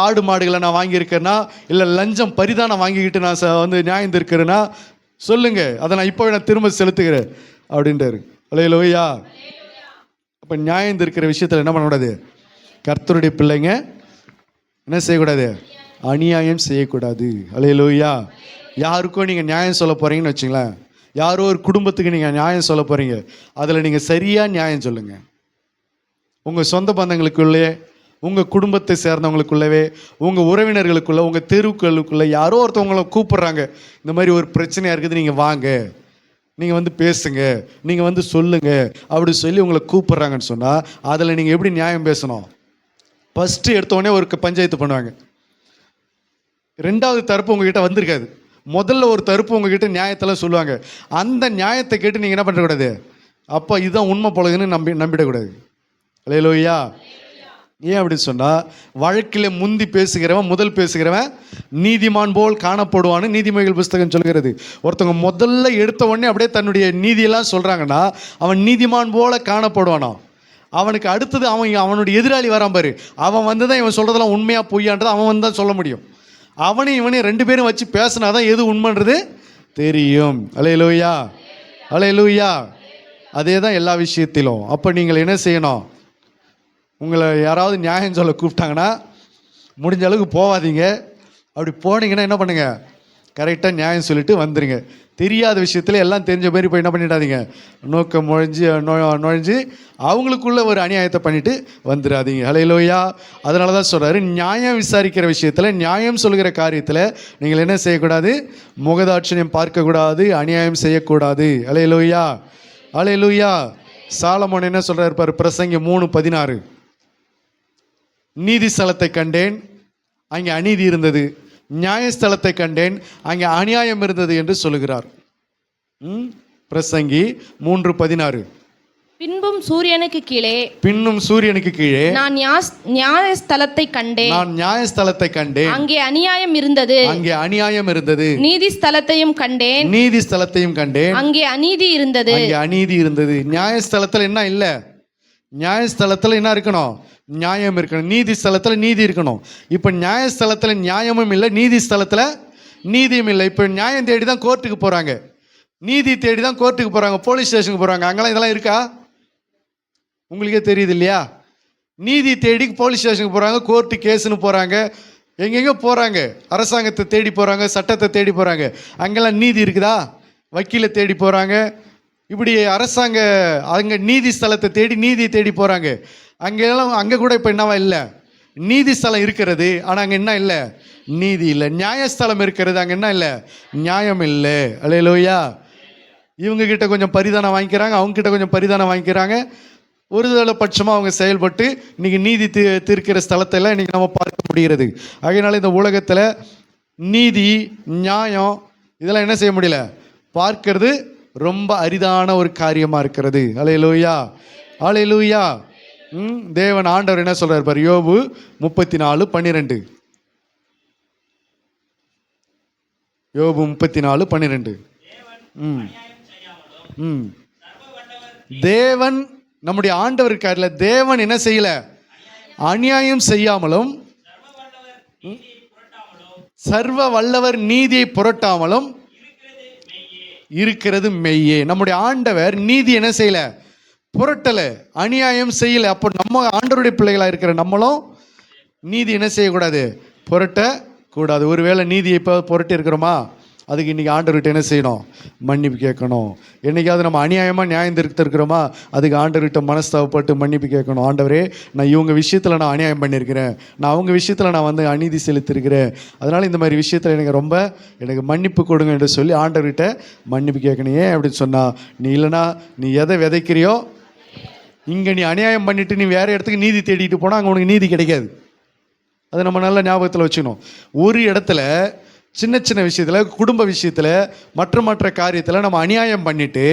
ஆடு மாடுகளை நான் வாங்கியிருக்கேன்னா, இல்லை லஞ்சம் பரிதானம் வாங்கிக்கிட்டு நான் வந்து நியாயம் இருக்கிறேன்னா சொல்லுங்க, அதை நான் இப்போ நான் திரும்ப செலுத்துகிறேன் அப்படின்றாரு. அல்லேலூயா. அப்போ நியாயம் இருக்கிற விஷயத்தில் என்ன பண்ணக்கூடாது, கர்த்தருடைய பிள்ளைங்க என்ன செய்யக்கூடாது? அநியாயம் செய்யக்கூடாது. அல்லேலூயா. யாருக்கோ நீங்கள் நியாயம் சொல்ல போகிறீங்கன்னு வச்சுங்களேன், யாரோ ஒரு குடும்பத்துக்கு நீங்கள் நியாயம் சொல்ல போகிறீங்க, அதில் நீங்கள் சரியாக நியாயம் சொல்லுங்கள். உங்கள் சொந்த பந்தங்களுக்குள்ளே, உங்கள் குடும்பத்தை சேர்ந்தவங்களுக்குள்ளவே, உங்கள் உறவினர்களுக்குள்ளே, உங்கள் தெருக்களுக்குள்ளே யாரோ ஒருத்தவங்களை கூப்பிட்றாங்க, இந்த மாதிரி ஒரு பிரச்சனையாக இருக்குது, நீங்கள் வாங்க, நீங்கள் வந்து பேசுங்க, நீங்கள் வந்து சொல்லுங்க அப்படி சொல்லி உங்களை கூப்பிட்றாங்கன்னு சொன்னால் அதில் நீங்கள் எப்படி நியாயம் பேசணும்? ஃபஸ்ட்டு எடுத்தோடனே ஒரு பஞ்சாயத்து பண்ணுவாங்க. ரெண்டாவது தரப்பு உங்ககிட்ட வந்திருக்காது, முதல்ல ஒரு தரப்பு உங்ககிட்ட நியாயத்தெல்லாம் சொல்லுவாங்க. அந்த நியாயத்தை கேட்டு நீங்கள் என்ன பண்ணக்கூடாது? அப்போ இதுதான் உண்மை போலதுன்னு நம்பிடக்கூடாது. அல்லேலூயா. ஏன் அப்படின்னு சொன்னால், வழக்கில் முந்தி பேசுகிறவன், முதல் பேசுகிறவன் நீதிமான் போல் காணப்படுவான்னு நீதிமொழிகள் புஸ்தகம் சொல்கிறது. ஒருத்தவங்க முதல்ல எடுத்த உடனே அப்படியே தன்னுடைய நீதியெல்லாம் சொல்கிறாங்கன்னா அவன் நீதிமான் போல காணப்படுவானா. அவனுக்கு அடுத்தது அவனுடைய எதிராளி வரான் பாரு, அவன் வந்து தான் இவன் சொல்கிறதெல்லாம் உண்மையாக பொய்யான்றது அவன் வந்து தான் சொல்ல முடியும். அவனையும் இவனையும் ரெண்டு பேரும் வச்சு பேசினா தான் எது உண்மைன்றது தெரியும். அல்லேலூயா, அல்லேலூயா. அதே தான் எல்லா விஷயத்திலும். அப்போ நீங்கள் என்ன செய்யணும்? உங்களை யாராவது நியாயம் சொல்ல கூப்பிட்டாங்கன்னா முடிஞ்ச அளவுக்கு போகாதீங்க. அப்படி போனீங்கன்னா என்ன பண்ணுங்கள்? கரெக்டாக நியாயம் சொல்லிட்டு வந்துடுங்க. தெரியாத விஷயத்தில் எல்லாம் தெரிஞ்ச மாதிரி போய் என்ன பண்ணிடாதீங்க, நோக்கம் நுழைஞ்சு அவங்களுக்குள்ள ஒரு அநியாயத்தை பண்ணிட்டு வந்துடாதீங்க. அல்லேலூயா. அதனால தான் சொல்கிறாரு, நியாயம் விசாரிக்கிற விஷயத்தில், நியாயம் சொல்கிற காரியத்தில் நீங்கள் என்ன செய்யக்கூடாது? முகதாட்சணியம் பார்க்கக்கூடாது, அநியாயம் செய்யக்கூடாது. அல்லேலூயா, அல்லேலூயா. சாலமோன் என்ன சொல்கிறார் பாரு, பிரசங்கி 3:16, நீதி ஸ்தலத்தை கண்டேன், அங்கே அநீதி இருந்தது, நியாயஸ்தலத்தை கண்டேன், அங்கே அநியாயம் இருந்தது என்று சொல்லுகிறார். பிரசங்கி 3:16. பின்பும் சூரியனுக்கு கீழே, பின்னும் சூரியனுக்கு கீழே நான் நியாயஸ்தலத்தை கண்டேன், நான் நியாயஸ்தலத்தை கண்டேன், அங்கே அநியாயம் இருந்தது, அங்கே அநியாயம் இருந்தது. நீதி ஸ்தலத்தையும் கண்டேன், நீதி ஸ்தலத்தையும் கண்டேன், அங்கே அநீதி இருந்தது, அங்கே அநீதி இருந்தது. நியாயஸ்தலத்தில் என்ன இல்லை? நியாயஸ்தலத்தில் என்ன இருக்கணும்? நியாயம் இருக்கணும். நீதி ஸ்தலத்தில் நீதி இருக்கணும். இப்போ நியாயஸ்தலத்தில் நியாயமும் இல்லை, நீதி ஸ்தலத்தில் நீதியும் இல்லை. இப்போ நியாயம் தேடி தான் கோர்ட்டுக்கு போகிறாங்க, நீதி தேடி தான் கோர்ட்டுக்கு போகிறாங்க, போலீஸ் ஸ்டேஷனுக்கு போகிறாங்க. அங்கெல்லாம் இதெல்லாம் இருக்கா? உங்களுக்கே தெரியுது இல்லையா? நீதி தேடி போலீஸ் ஸ்டேஷனுக்கு போகிறாங்க, கோர்ட்டு கேஸுன்னு போகிறாங்க, எங்கெங்கே போகிறாங்க, அரசாங்கத்தை தேடி போகிறாங்க, சட்டத்தை தேடி போகிறாங்க. அங்கெல்லாம் நீதி இருக்குதா? வக்கீலை தேடி போகிறாங்க. இப்படி அரசாங்க அங்கே நீதி ஸ்தலத்தை தேடி நீதியை தேடி போகிறாங்க. அங்கே கூட இப்போ என்னவா இல்லை? நீதி ஸ்தலம் இருக்கிறது, ஆனால் அங்கே என்ன இல்லை? நீதி இல்லை. நியாயஸ்தலம் இருக்கிறது, அங்கே என்ன இல்லை? நியாயம் இல்லை. அல்லேலூயா. இவங்க கிட்ட கொஞ்சம் பரிதானம் வாங்கிக்கிறாங்க, அவங்க கிட்ட கொஞ்சம் பரிதானம் வாங்கிக்கிறாங்க. ஒரு தடவை பட்சமாக அவங்க செயல்பட்டு இன்றைக்கி நீதி தீர்க்கிற ஸ்தலத்தெல்லாம் இன்றைக்கி நம்ம பார்க்க முடிகிறது. அதனால் இந்த உலகத்தில் நீதி, நியாயம் இதெல்லாம் என்ன செய்ய முடியல, பார்க்கறது ரொம்ப அரிதான ஒரு காரியமாக இருக்கிறது. அல்லேலூயா, அல்லேலூயா. தேவன் ஆண்டவர் என்ன சொல்றார் பாரு, யோபு 34:12. யோபு 34:12. தேவன், நம்முடைய ஆண்டவர் இருக்கார்ல, தேவன் என்ன செய்யல? அநியாயம் செய்யாமலும், சர்வ வல்லவர் நீதியை புரட்டாமலும் இருக்கிறது மெய்யே. நம்முடைய ஆண்டவர் நீதி என்ன செய்யல? புரட்டலை, அநியாயம் செய்யலை. அப்போ நம்ம ஆண்டவருடைய பிள்ளைகளாக இருக்கிற நம்மளும் நீதி என்ன செய்யக்கூடாது? புரட்டக்கூடாது. ஒருவேளை நீதியை இப்போ புரட்டி இருக்கிறோமா, அதுக்கு இன்றைக்கி ஆண்டவர்கிட்ட என்ன செய்யணும்? மன்னிப்பு கேட்கணும். என்றைக்காவது நம்ம அநியாயமாக நியாயம் இருக்கிறோமா, அதுக்கு ஆண்டவர்கிட்ட மனஸ்தாபப்பட்டு மன்னிப்பு கேட்கணும். ஆண்டவரே, நான் இவங்க விஷயத்தில் நான் அநியாயம் பண்ணியிருக்கிறேன், நான் அவங்க விஷயத்தில் நான் வந்து அநீதி செலுத்திருக்கிறேன், அதனால் இந்த மாதிரி விஷயத்தில் எனக்கு மன்னிப்பு கொடுங்க என்று சொல்லி ஆண்டவர்கிட்ட மன்னிப்பு கேட்கணும். ஏன் அப்படின்னு சொன்னால், நீ இல்லைனா நீ எதை விதைக்கிறியோ, இங்கே நீ அநியாயம் பண்ணிவிட்டு நீ வேறு இடத்துக்கு நீதி தேடிட்டு போனால் அங்கே உனக்கு நீதி கிடைக்காது. அதை நம்ம நல்ல ஞாபகத்தில் வச்சுக்கணும். ஒரு இடத்துல சின்ன சின்ன விஷயத்தில், குடும்ப விஷயத்தில், மற்ற காரியத்தில் நம்ம அநியாயம் பண்ணிவிட்டு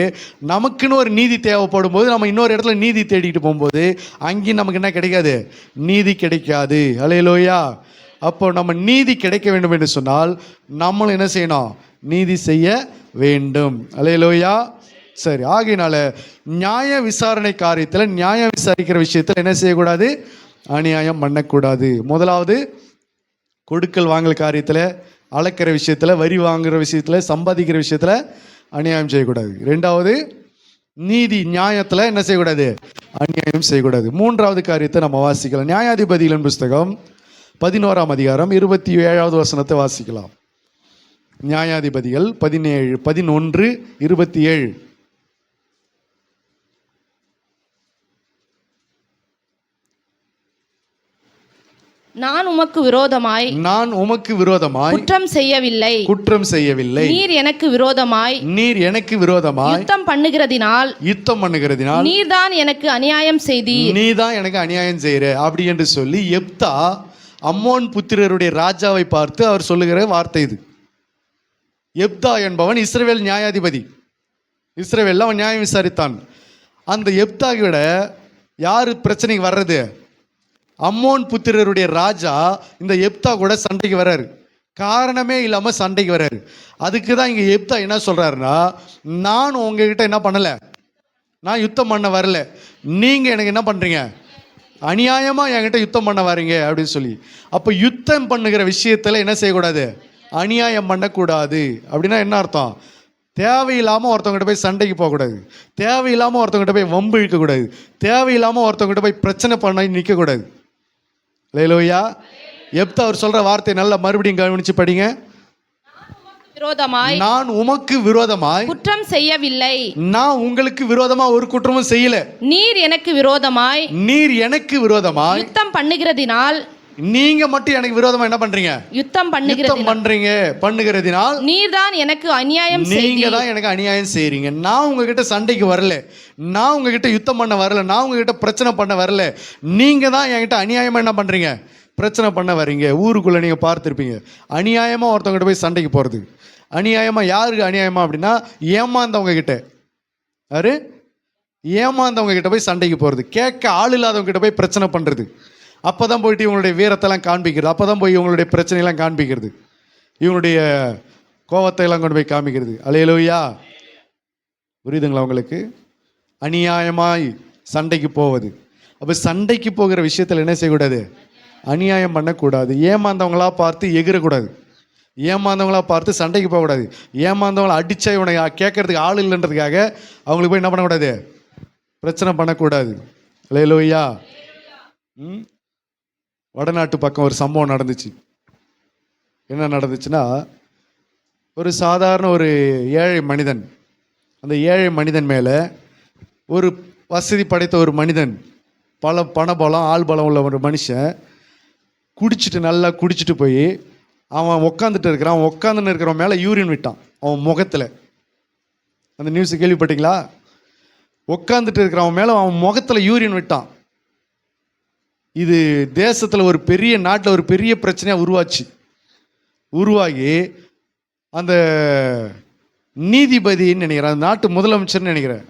நமக்குன்னு ஒரு நீதி தேவைப்படும் போது நம்ம இன்னொரு இடத்துல நீதி தேடிட்டு போகும்போது அங்கேயும் நமக்கு என்ன கிடைக்காது? நீதி கிடைக்காது. அல்லேலூயா. அப்போ நம்ம நீதி கிடைக்க வேண்டும் என்று சொன்னால் நம்மளும் என்ன செய்யணும்? நீதி செய்ய வேண்டும். அல்லேலூயா. சரி, ஆகையினால நியாய விசாரணை காரியத்தில், நியாயம் விசாரிக்கிற விஷயத்தில் என்ன செய்யக்கூடாது? அநியாயம் பண்ணக்கூடாது. முதலாவது கொடுக்கல் வாங்கல் காரியத்தில், அளக்கிற விஷயத்தில், வரி வாங்குகிற விஷயத்தில், சம்பாதிக்கிற விஷயத்தில் அநியாயம் செய்யக்கூடாது. ரெண்டாவது நீதி நியாயத்தில் என்ன செய்யக்கூடாது? அநியாயம் செய்யக்கூடாது. மூன்றாவது காரியத்தை நம்ம வாசிக்கலாம். நியாயாதிபதிகளின் புஸ்தகம் 11ஆம் அதிகாரம் 27வது வசனத்தை வாசிக்கலாம். நியாயாதிபதிகள் 11:27. நான் உமக்கு விரோதமாய் குற்றம் செய்யவில்லை. நீர் எனக்கு விரோதமாய் யுத்தம் பண்ணுகிறதினால் நீர்தான் எனக்கு அநியாயம் செய்கிற அப்படி என்று சொல்லி எப்தா அம்மோன் புத்திரருடைய ராஜாவை பார்த்து அவர் சொல்லுகிற வார்த்தை இது. எப்தா என்பவன் இஸ்ரவேல் நியாயாதிபதி. இஸ்ரவேல்ல அவன் நியாயம் விசாரித்தான். அந்த எப்தாவை விட யாரு பிரச்சனைக்கு வர்றது? அம்மோன் புத்திரருடைய ராஜா இந்த எப்தா கூட சண்டைக்கு வர்றாரு. காரணமே இல்லாமல் சண்டைக்கு வர்றாரு. அதுக்கு தான் இங்கே எப்தா என்ன சொல்கிறாருன்னா, நான் உங்ககிட்ட என்ன பண்ணலை, நான் யுத்தம் பண்ண வரல, நீங்கள் எனக்கு என்ன பண்ணுறீங்க, அநியாயமாக என்கிட்ட யுத்தம் பண்ண வரீங்க அப்படின்னு சொல்லி. அப்போ யுத்தம் பண்ணுகிற விஷயத்தில் என்ன செய்யக்கூடாது, அநியாயம் பண்ணக்கூடாது. அப்படின்னா என்ன அர்த்தம்? தேவையில்லாமல் ஒருத்தவங்கிட்ட போய் சண்டைக்கு போகக்கூடாது, தேவையில்லாமல் ஒருத்தவங்கிட்ட போய் வம்பு இழுக்கக்கூடாது, தேவையில்லாமல் ஒருத்தவங்கிட்ட போய் பிரச்சனை பண்ண நிற்கக்கூடாது. அல்லேலூயா. எப்தா அவர் சொல்ற வார்த்தை நல்லா மறுபடியும் கவனிச்சு படிங்க. நான் உமக்கு விரோதமாய் குற்றம் செய்யவில்லை. நான் உங்களுக்கு விரோதமா ஒரு குற்றமும் செய்யல. நீர் எனக்கு விரோதமாய் யுத்தம் பண்ணுகிறதினால் நீங்க மட்டும் எனக்கு விரோதமா என்ன பண்றீங்க, யுத்தம் பண்ணுகிறதினால் நீர் தான் எனக்கு அநியாயம் செய்றீங்க. நான் உங்ககிட்ட சண்டைக்கு வரல, நான் உங்ககிட்ட யுத்தம் பண்ண வரல, நான் உங்ககிட்ட பிரச்சனை பண்ண வரல, நீங்க தான் என்கிட்ட அநியாயமா என்ன பண்றீங்க, பிரச்சனை பண்ண வரீங்க. ஊருக்குள்ள நீங்க பார்த்துருப்பீங்க, அநியாயமா ஒருத்தவங்கிட்ட போய் சண்டைக்கு போறது. அநியாயமா யாருக்கு அநியாயமா அப்படின்னா, ஏமாந்தவங்க கிட்ட, யாரு ஏமாந்தவங்க கிட்ட போய் சண்டைக்கு போறது, கேட்க ஆள் இல்லாதவங்க கிட்ட போய் பிரச்சனை பண்றது. அப்போ தான் போயிட்டு இவங்களுடைய வீரத்தெல்லாம் காண்பிக்கிறது, அப்போ தான் போய் இவங்களுடைய பிரச்சனையெல்லாம் காண்பிக்கிறது, இவங்களுடைய கோவத்தை எல்லாம் கொண்டு போய் காமிக்கிறது. அல்லேலூயா. புரியுதுங்களா உங்களுக்கு? அநியாயமாய் சண்டைக்கு போவது. அப்போ சண்டைக்கு போகிற விஷயத்தில் என்ன செய்யக்கூடாது, அநியாயம் பண்ணக்கூடாது. ஏமாந்தவங்களா பார்த்து எகிரக்கூடாது, ஏமாந்தவங்களா பார்த்து சண்டைக்கு போகக்கூடாது. ஏமாந்தவங்களை அடித்தா இவனை கேட்கறதுக்கு ஆள் இல்லைன்றதுக்காக அவங்களுக்கு போய் என்ன பண்ணக்கூடாது, பிரச்சனை பண்ணக்கூடாது. அல்லேலூயா. வடநாட்டு பக்கம் ஒரு சம்பவம் நடந்துச்சு. என்ன நடந்துச்சுன்னா, ஒரு சாதாரண ஒரு ஏழை மனிதன், அந்த ஏழை மனிதன் மேலே ஒரு வசதி படைத்த ஒரு மனிதன், பணபலம் ஆள் பலம் உள்ள ஒரு மனுஷன் நல்லா குடிச்சிட்டு போய் அவன் உட்காந்துட்டு இருக்கிறவன் மேலே யூரின் விட்டான் அவன் முகத்தில். அந்த நியூஸ் கேள்விப்பட்டீங்களா? உட்காந்துட்டு இருக்கிறவன் மேலே அவன் முகத்தில் யூரின் விட்டான். இது தேசத்தில் ஒரு பெரிய நாட்டில் ஒரு பெரிய பிரச்சனையாக உருவாகி அந்த நீதிபதின்னு நினைக்கிறேன், அந்த நாட்டு முதலமைச்சர்னு நினைக்கிறேன்,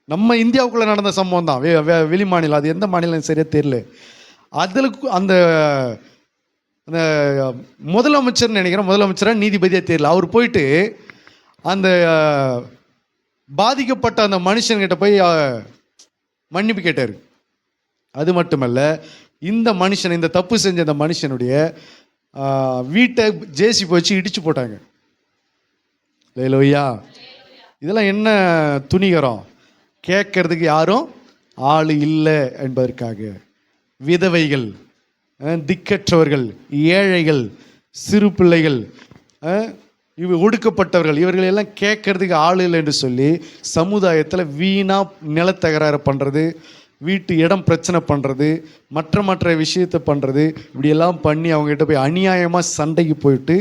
நம்ம இந்தியாவுக்குள்ளே நடந்த சம்பவம் தான், வெளி மாநிலம், அது எந்த மாநிலம் சரியாக தெரியல. அதில் அந்த அந்த முதலமைச்சர்னு நினைக்கிறேன், முதலமைச்சராக நீதிபதியாக தெரியல, அவர் போயிட்டு அந்த பாதிக்கப்பட்ட அந்த மனுஷன்கிட்ட போய் மன்னிப்பு கேட்டார். அது மட்டுமல்ல, இந்த தப்பு செஞ்ச அந்த மனுஷனுடைய வீட்டை ஜேசிபி வச்சு இடிச்சு போட்டாங்க. லேலோயா. இதெல்லாம் என்ன துணிகரம், கேட்கறதுக்கு யாரும் ஆள் இல்லை என்பதற்காக. விதவைகள், திக்கற்றவர்கள், ஏழைகள், சிறு பிள்ளைகள், ஒடுக்கப்பட்டவர்கள், இவர்கள் எல்லாம் கேட்கறதுக்கு ஆள் இல்லை என்று சொல்லி சமுதாயத்தில் வீணாக நிலத்தகராறு பண்ணுறது, வீட்டு இடம் பிரச்சனை பண்ணுறது, மற்ற விஷயத்தை பண்ணுறது, இப்படியெல்லாம் பண்ணி அவங்ககிட்ட போய் அநியாயமாக சண்டைக்கு போயிட்டு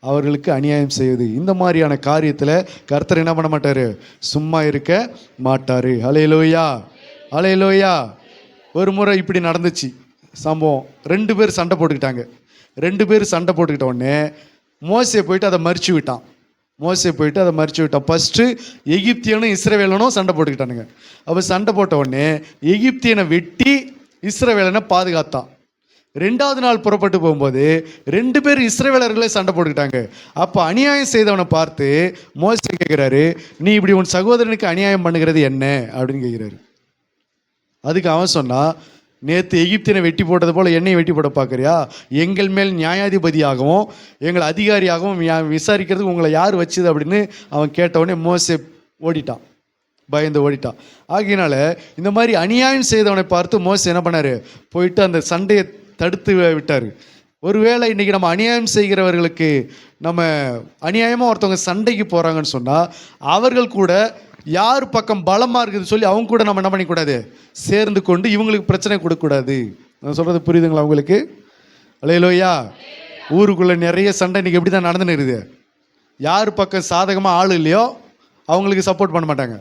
அவர்களுக்கு அநியாயம் செய்யுது. இந்த மாதிரியான காரியத்தில் கர்த்தர் என்ன பண்ண மாட்டார், சும்மா இருக்க மாட்டார். அல்லேலூயா, அல்லேலூயா. ஒரு முறை இப்படி நடந்துச்சு சம்பவம். 2 பேர் சண்டை போட்டுக்கிட்டாங்க. 2 பேர் சண்டை போட்டுக்கிட்ட உடனே மோசே போயிட்டு அதை மறிச்சு விட்டான். ஃபஸ்ட்டு எகிப்தியனும் இஸ்ரவேலனும் சண்டை போட்டுக்கிட்டானுங்க. அப்போ சண்டை போட்ட உடனே எகிப்தியனை வெட்டி இஸ்ரவேலனை பாதுகாத்தான். 2வது நாள் புறப்பட்டு போகும்போது 2 பேர் இஸ்ரவேலர்களே சண்டை போட்டுக்கிட்டாங்க. அப்போ அநியாயம் செய்தவனை பார்த்து மோசே கேட்குறாரு, நீ இப்படி உன் சகோதரனுக்கு அநியாயம் பண்ணுகிறது என்ன அப்படின்னு கேட்குறாரு. அதுக்கு அவன் சொன்னா, நேற்று எகிப்தினை வெட்டி போட்டது போல் என்னை வெட்டி போட பார்க்குறியா? எங்கள் மேல் நியாயாதிபதியாகவும் எங்களை அதிகாரியாகவும் விசாரிக்கிறதுக்கு உங்களை யார் வச்சுது அப்படின்னு அவன் கேட்டவுடனே மோசே ஓடிட்டான், பயந்து ஓடிட்டான். ஆகையினால இந்த மாதிரி அநியாயம் செய்தவனை பார்த்து மோசே என்ன பண்ணார், போயிட்டு அந்த சண்டையை தடுத்து விட்டார். ஒருவேளை இன்றைக்கி நம்ம அநியாயம் செய்கிறவர்களுக்கு நம்ம அநியாயமாக ஒருத்தவங்க சண்டைக்கு போகிறாங்கன்னு சொன்னால் அவர்கள் கூட யார் பக்கம் பலமாக இருக்குதுன்னு சொல்லி அவங்க கூட நம்ம என்ன பண்ணிக்கூடாது, சேர்ந்து கொண்டு இவங்களுக்கு பிரச்சனை கொடுக்கக்கூடாது. நான் சொல்கிறது புரியுதுங்களா உங்களுக்கு? அல்லேலூயா. ஊருக்குள்ளே நிறைய சண்டை இன்றைக்கி எப்படி தான் நடந்துன்னு இருக்குது. யார் பக்கம் சாதகமாக ஆள் இல்லையோ அவங்களுக்கு சப்போர்ட் பண்ண மாட்டாங்க.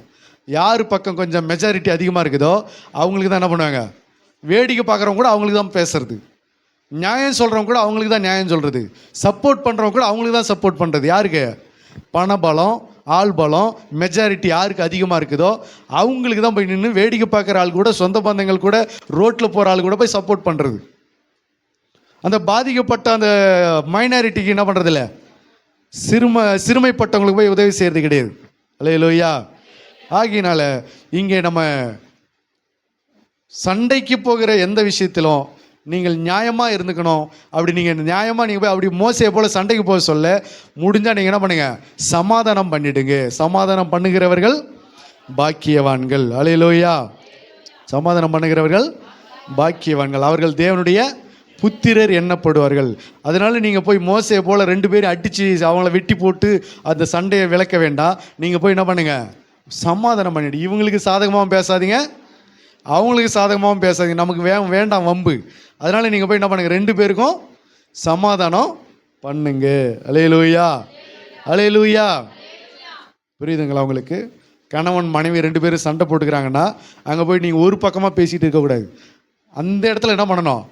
யார் பக்கம் கொஞ்சம் மெஜாரிட்டி அதிகமாக இருக்குதோ அவங்களுக்கு தான் என்ன பண்ணுவாங்க, வேடிக்கை பார்க்குறவங்க கூட அவங்களுக்கு தான் பேசுறது. நியாயம் சொல்கிறவங்க கூட அவங்களுக்கு தான் நியாயம் சொல்கிறது. சப்போர்ட் பண்ணுறவங்க கூட அவங்களுக்கு தான் சப்போர்ட் பண்ணுறது. யாருக்கு? பணபலம், ஆள் பலம், மெஜாரிட்டி யாருக்கு அதிகமாக இருக்குதோ அவங்களுக்கு தான் போய் நின்று வேடிக்கை பார்க்குற ஆள் கூட, சொந்த பந்தங்கள் கூட, ரோட்டில் போகிற ஆள் கூட போய் சப்போர்ட் பண்ணுறது. அந்த பாதிக்கப்பட்ட அந்த மைனாரிட்டிக்கு என்ன பண்ணுறதில்ல, சிறுமைப்பட்டவங்களுக்கு போய் உதவி செய்கிறது கிடையாது. அல்லேலூயா. ஆகியனால இங்கே நம்ம சண்டைக்கு போகிற எந்த விஷயத்திலும் நீங்கள் நியாயமாக இருந்துக்கணும். அப்படி நீங்கள் நியாயமாக நீங்கள் போய் அப்படி மோசையை போல் சண்டைக்கு போக சொல்ல முடிஞ்சால் நீங்கள் என்ன பண்ணுங்க, சமாதானம் பண்ணிடுங்க. சமாதானம் பண்ணுகிறவர்கள் பாக்கியவான்கள். அல்லேலூயா. சமாதானம் பண்ணுகிறவர்கள் பாக்கியவான்கள், அவர்கள் தேவனுடைய புத்திரர் எண்ணப்படுவார்கள். அதனால் நீங்கள் போய் மோசையை போல் 2 பேரும் அடித்து அவங்கள வெட்டி போட்டு அந்த சண்டையை விளக்க வேண்டாம். நீங்கள் போய் என்ன பண்ணுங்கள், சமாதானம் பண்ணிவிடு. இவங்களுக்கு சாதகமாகவும் பேசாதீங்க, அவங்களுக்கு சாதகமாகவும் பேசாதீங்க. நமக்கு வேண்டாம் வம்பு. அதனால் நீங்கள் போய் என்ன பண்ணுங்கள், 2 பேருக்கும் சமாதானம் பண்ணுங்க. அல்லேலூயா. அல்லேலூயா. புரியுதுங்களா உங்களுக்கு? கணவன் மனைவி 2 பேரும் சண்டை போட்டுக்கிறாங்கன்னா அங்கே போய் நீங்கள் ஒரு பக்கமாக பேசிகிட்டு இருக்கக்கூடாது. அந்த இடத்துல என்ன பண்ணணும்,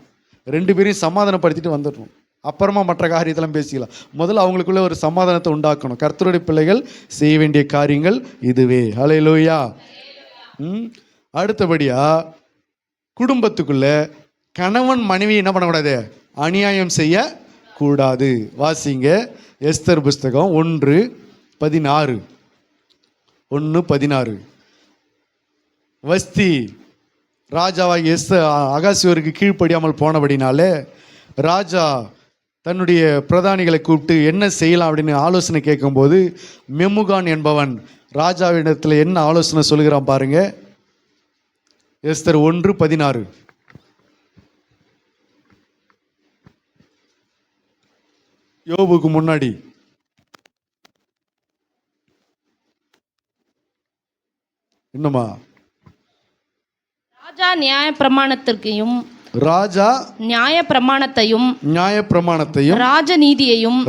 2 பேரையும் சமாதானப்படுத்திட்டு வந்துடணும். அப்புறமா மற்ற காரியத்தெல்லாம் பேசிக்கலாம். முதல்ல அவங்களுக்குள்ள ஒரு சமாதானத்தை உண்டாக்கணும். கர்த்தருடைய பிள்ளைகள் செய்ய வேண்டிய காரியங்கள் இதுவே. அல்லேலூயா. அடுத்தபடியாக குடும்பத்துக்குள்ள கணவன் மனைவி என்ன பண்ணக்கூடாது, அநியாயம் செய்யக்கூடாது. வாசிங்க எஸ்தர் புஸ்தகம் 1:16. வஸ்தி ராஜாவாகி அகாசியோருக்கு கீழ்ப்படியாமல் போனபடினாலே ராஜா தன்னுடைய பிரதானிகளை கூப்பிட்டு என்ன செய்யலாம் அப்படின்னு ஆலோசனை கேட்கும்போது மெமுகான் என்பவன் ராஜாவிடத்தில் என்ன ஆலோசனை சொல்லுகிறான் பாருங்க. எஸ்தர் 1:16. யோபுக்கு முன்னாடி இன்னுமா ராஜா நியாயப்பிரமாணத்தையும் ராஜநீதியையும்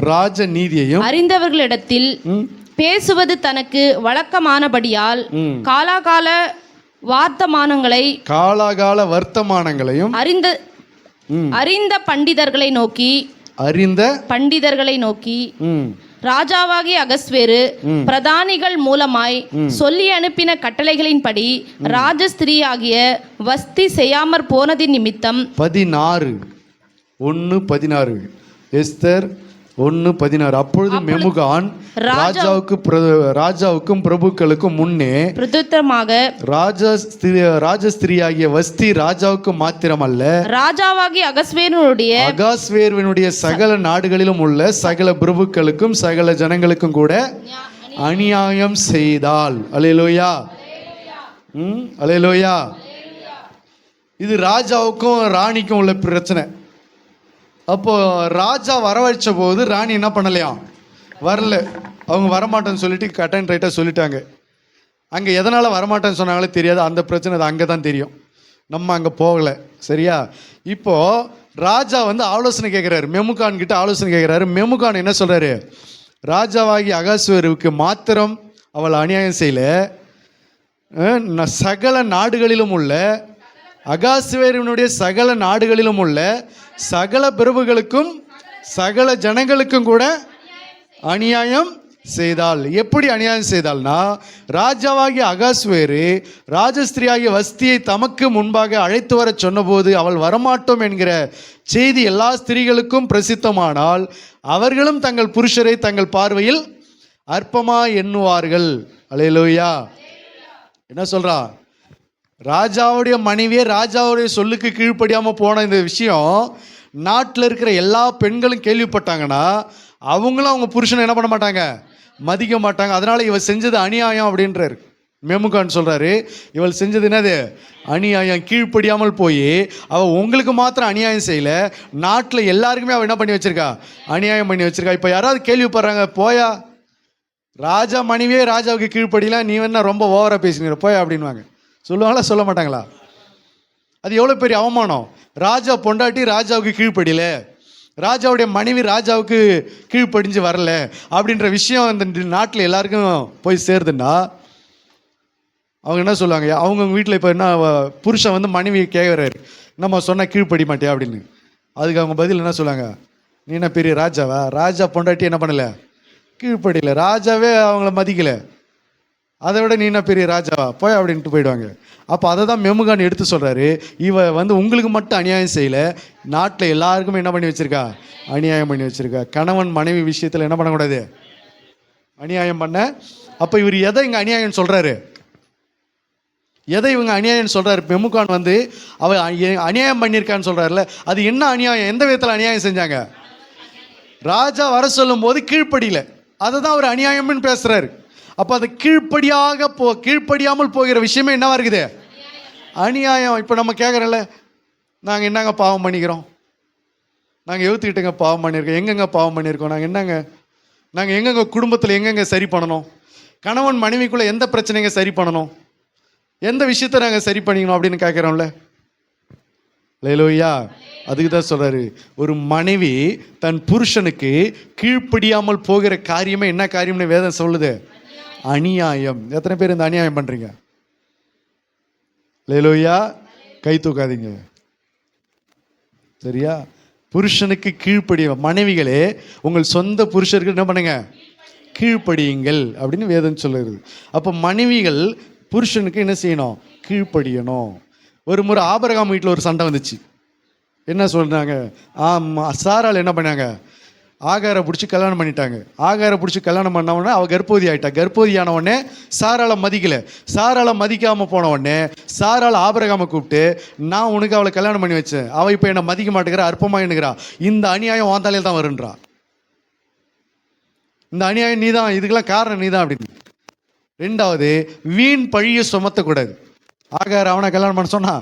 அறிந்தவர்களிடத்தில் பேசுவது தனக்கு வழக்கமானபடியால் காலாகால வர்த்தமானங்களையும் அறிந்த பண்டிதர்களை நோக்கி ராஜாவாகிய அகஸ்வேரு பிரதானிகள் மூலமாய் சொல்லி அனுப்பின கட்டளைகளின்படி ராஜஸ்திரீயாகிய வஸ்தி செய்யாமற் போனதின் நிமித்தம் 16 எஸ்தர் 1:16. அப்பொழுது மெமுகான் ராஜாவுக்கும் பிரபுக்களுக்கும் முன்னே பிரதுத்தமாக ராஜஸ்திரியாகிய வஸ்தி ராஜாவுக்கு மாத்திரமல்ல ராஜாவாகிய அகாஸ்வேருவினுடைய சகல நாடுகளிலும் உள்ள சகல பிரபுக்களுக்கும் சகல ஜனங்களுக்கும் கூட அநியாயம் செய்தால். அல்லேலூயா. அல்லேலூயா. இது ராஜாவுக்கும் ராணிக்கும் உள்ள பிரச்சனை. அப்போ ராஜா வரவழைச்ச போது ராணி என்ன பண்ணலையாம், வரல. அவங்க வரமாட்டேன்னு சொல்லிட்டு கட் அண்ட் ரைட்டாக சொல்லிட்டாங்க. அங்கே எதனால் வரமாட்டேன்னு சொன்னாங்களே தெரியாது. அந்த பிரச்சனை அது அங்கே தான் தெரியும். நம்ம அங்கே போகலை. சரியா? இப்போது ராஜா வந்து ஆலோசனை கேட்குறாரு, மெமுகான் கிட்ட ஆலோசனை கேட்குறாரு. மெமுகான் என்ன சொல்கிறாரு, ராஜாவாகி அகாஸ்வேருவுக்கு மாத்திரம் அவள் அநியாயம் செய்யல, சகல நாடுகளிலும் உள்ள அகாஸ்வேருவினுடைய சகல நாடுகளிலும் உள்ள சகல பிரபுகளுக்கும் சகல ஜனங்களுக்கும் கூட அநியாயம் செய்தாள். எப்படி அநியாயம் செய்தாள்னா, ராஜாவாகிய அகாஸ்வேரு ராஜஸ்திரியாகிய வஸ்தியை தமக்கு முன்பாக அழைத்து வர சொன்னபோது அவள் வரமாட்டோம் என்கிற செய்தி எல்லா ஸ்திரீகளுக்கும் பிரசித்தமானால் அவர்களும் தங்கள் புருஷரை தங்கள் பார்வையில் அற்பமா எண்ணுவார்கள். அல்லேலூயா. என்ன சொல்றா, ராஜாவுடைய மனைவியே ராஜாவுடைய சொல்லுக்கு கீழ்ப்படியாமல் போன இந்த விஷயம் நாட்டில் இருக்கிற எல்லா பெண்களும் கேள்விப்பட்டாங்கன்னா அவங்களும் அவங்க புருஷனை என்ன பண்ண மாட்டாங்க, மதிக்க மாட்டாங்க. அதனால இவ செஞ்சது அநியாயம் அப்படின்றார். மெமுகான் சொல்கிறாரு, இவள் செஞ்சது என்னது? அநியாயம். கீழ்ப்படியாமல் போய் அவள் உங்களுக்கு மாத்திரம் அநியாயம் செய்யல, நாட்டில் எல்லாருக்குமே அவள் என்ன பண்ணி வச்சிருக்கா? அநியாயம் பண்ணி வச்சிருக்கா. இப்போ யாராவது கேள்விப்படுறாங்க, போயா ராஜா மனைவியே ராஜாவுக்கு கீழ்ப்படியலாம், நீ வேணா ரொம்ப ஓவராக பேசினீங்க போயா அப்படின்வாங்க. சொல்லுவாங்களா சொல்ல மாட்டாங்களா? அது எவ்வளோ பெரிய அவமானம். ராஜா பொண்டாட்டி ராஜாவுக்கு கீழ்ப்படியல, ராஜாவுடைய மனைவி ராஜாவுக்கு கீழ்ப்படிஞ்சு வரல அப்படின்ற விஷயம் இந்த நாட்டில் எல்லாருக்கும் போய் சேருதுன்னா அவங்க என்ன சொல்லுவாங்க? அவங்க வீட்டில் இப்போ என்ன, புருஷன் வந்து மனைவி கேட்குறாரு, நம்ம சொன்னால் கீழ்ப்படி மாட்டியா அப்படின்னு. அதுக்கு அவங்க பதில் என்ன சொல்லுவாங்க? நீ என்ன பெரிய ராஜாவா? ராஜா பொண்டாட்டி என்ன பண்ணலை? கீழ்ப்படியல. ராஜாவே அவங்கள மதிக்கலை, அதை விட நீ என்ன பெரிய ராஜாவா போய் அப்படின்ட்டு போயிடுவாங்க. அப்போ அதை தான் மெமுகான் எடுத்து சொல்கிறாரு, இவ வந்து உங்களுக்கு மட்டும் அநியாயம் செய்யலை, நாட்டில் எல்லாருக்குமே என்ன பண்ணி வச்சுருக்கா? அநியாயம் பண்ணி வச்சுருக்கா. கணவன் மனைவி விஷயத்தில் என்ன பண்ணக்கூடாது? அநியாயம் பண்ண. அப்போ இவர் எதை இங்கே அநியாயம் சொல்கிறாரு? எதை இவங்க அநியாயம் சொல்கிறாரு? மெமுகான் வந்து அவ அநியாயம் பண்ணியிருக்கான்னு சொல்கிறாருல, அது என்ன அநியாயம்? எந்த விதத்தில் அநியாயம் செஞ்சாங்க? ராஜா வர சொல்லும் போது கீழ்ப்படியில, அதை தான் அவர் அநியாயம்னு பேசுகிறாரு. அப்போ அது கீழ்ப்படியாமல் போகிற விஷயமே என்னவா இருக்குது? அநியாயம். இப்போ நம்ம கேட்குறோம்ல, நாங்கள் என்னங்க பாவம் பண்ணிக்கிறோம்? நாங்கள் எழுத்துக்கிட்டங்க பாவம் பண்ணியிருக்கோம், எங்கெங்க பாவம் பண்ணியிருக்கோம்? நாங்கள் எங்கெங்க குடும்பத்தில் எங்கெங்க சரி பண்ணணும்? கணவன் மனைவிக்குள்ளே எந்த பிரச்சனைங்க சரி பண்ணணும்? எந்த விஷயத்தை நாங்கள் சரி பண்ணிக்கணும் அப்படின்னு கேட்குறோம்ல. அல்லேலூயா. அதுக்கு தான் சொல்கிறாரு, ஒரு மனைவி தன் புருஷனுக்கு கீழ்ப்படியாமல் போகிற காரியமே என்ன காரியம்னு வேதம் சொல்லுது? அநியாயம். எத்தனை பேர் இந்த அநியாயம் பண்ணுறீங்க? அல்லேலூயா. கை தூக்காதீங்க, சரியா? புருஷனுக்கு கீழ்ப்படிய. மனைவிகளே, உங்கள் சொந்த புருஷருக்கு என்ன பண்ணுங்க? கீழ்ப்படியுங்கள் அப்படின்னு வேதம் சொல்லுது. அப்போ மனைவிகள் புருஷனுக்கு என்ன செய்யணும்? கீழ்ப்படியணும். ஒரு முறை ஆபிரகாம் வீட்டில் ஒரு சண்டை வந்துச்சு. என்ன சொல்கிறாங்க? சாராள் என்ன பண்ணாங்க? ஆகாரை பிடிச்சி கல்யாணம் பண்ணிட்டாங்க. ஆகாரை பிடிச்சி கல்யாணம் பண்ணவுடனே அவள் கர்ப்பவதி ஆகிட்டா. கர்ப்பவதி ஆனவுடனே சாராளை மதிக்கலை. சாராளை மதிக்காமல் போன உடனே சாராள் ஆபிரகாமை கூப்பிட்டு, நான் உனக்கு அவளை கல்யாணம் பண்ணி வச்சேன், அவள் இப்போ என்னை மதிக்க மாட்டேங்கிறா, அற்பமாக எண்ணுகிறா, இந்த அநியாயம் உன் தலையில் தான் வருன்றா. இந்த அநியாயம் நீ தான், இதுக்கெல்லாம் காரணம் நீ தான் அப்படின்னு. ரெண்டாவது, வீண் பழியை சுமத்தக்கூடாது. ஆகார் அவனை கல்யாணம் பண்ண சொன்னா,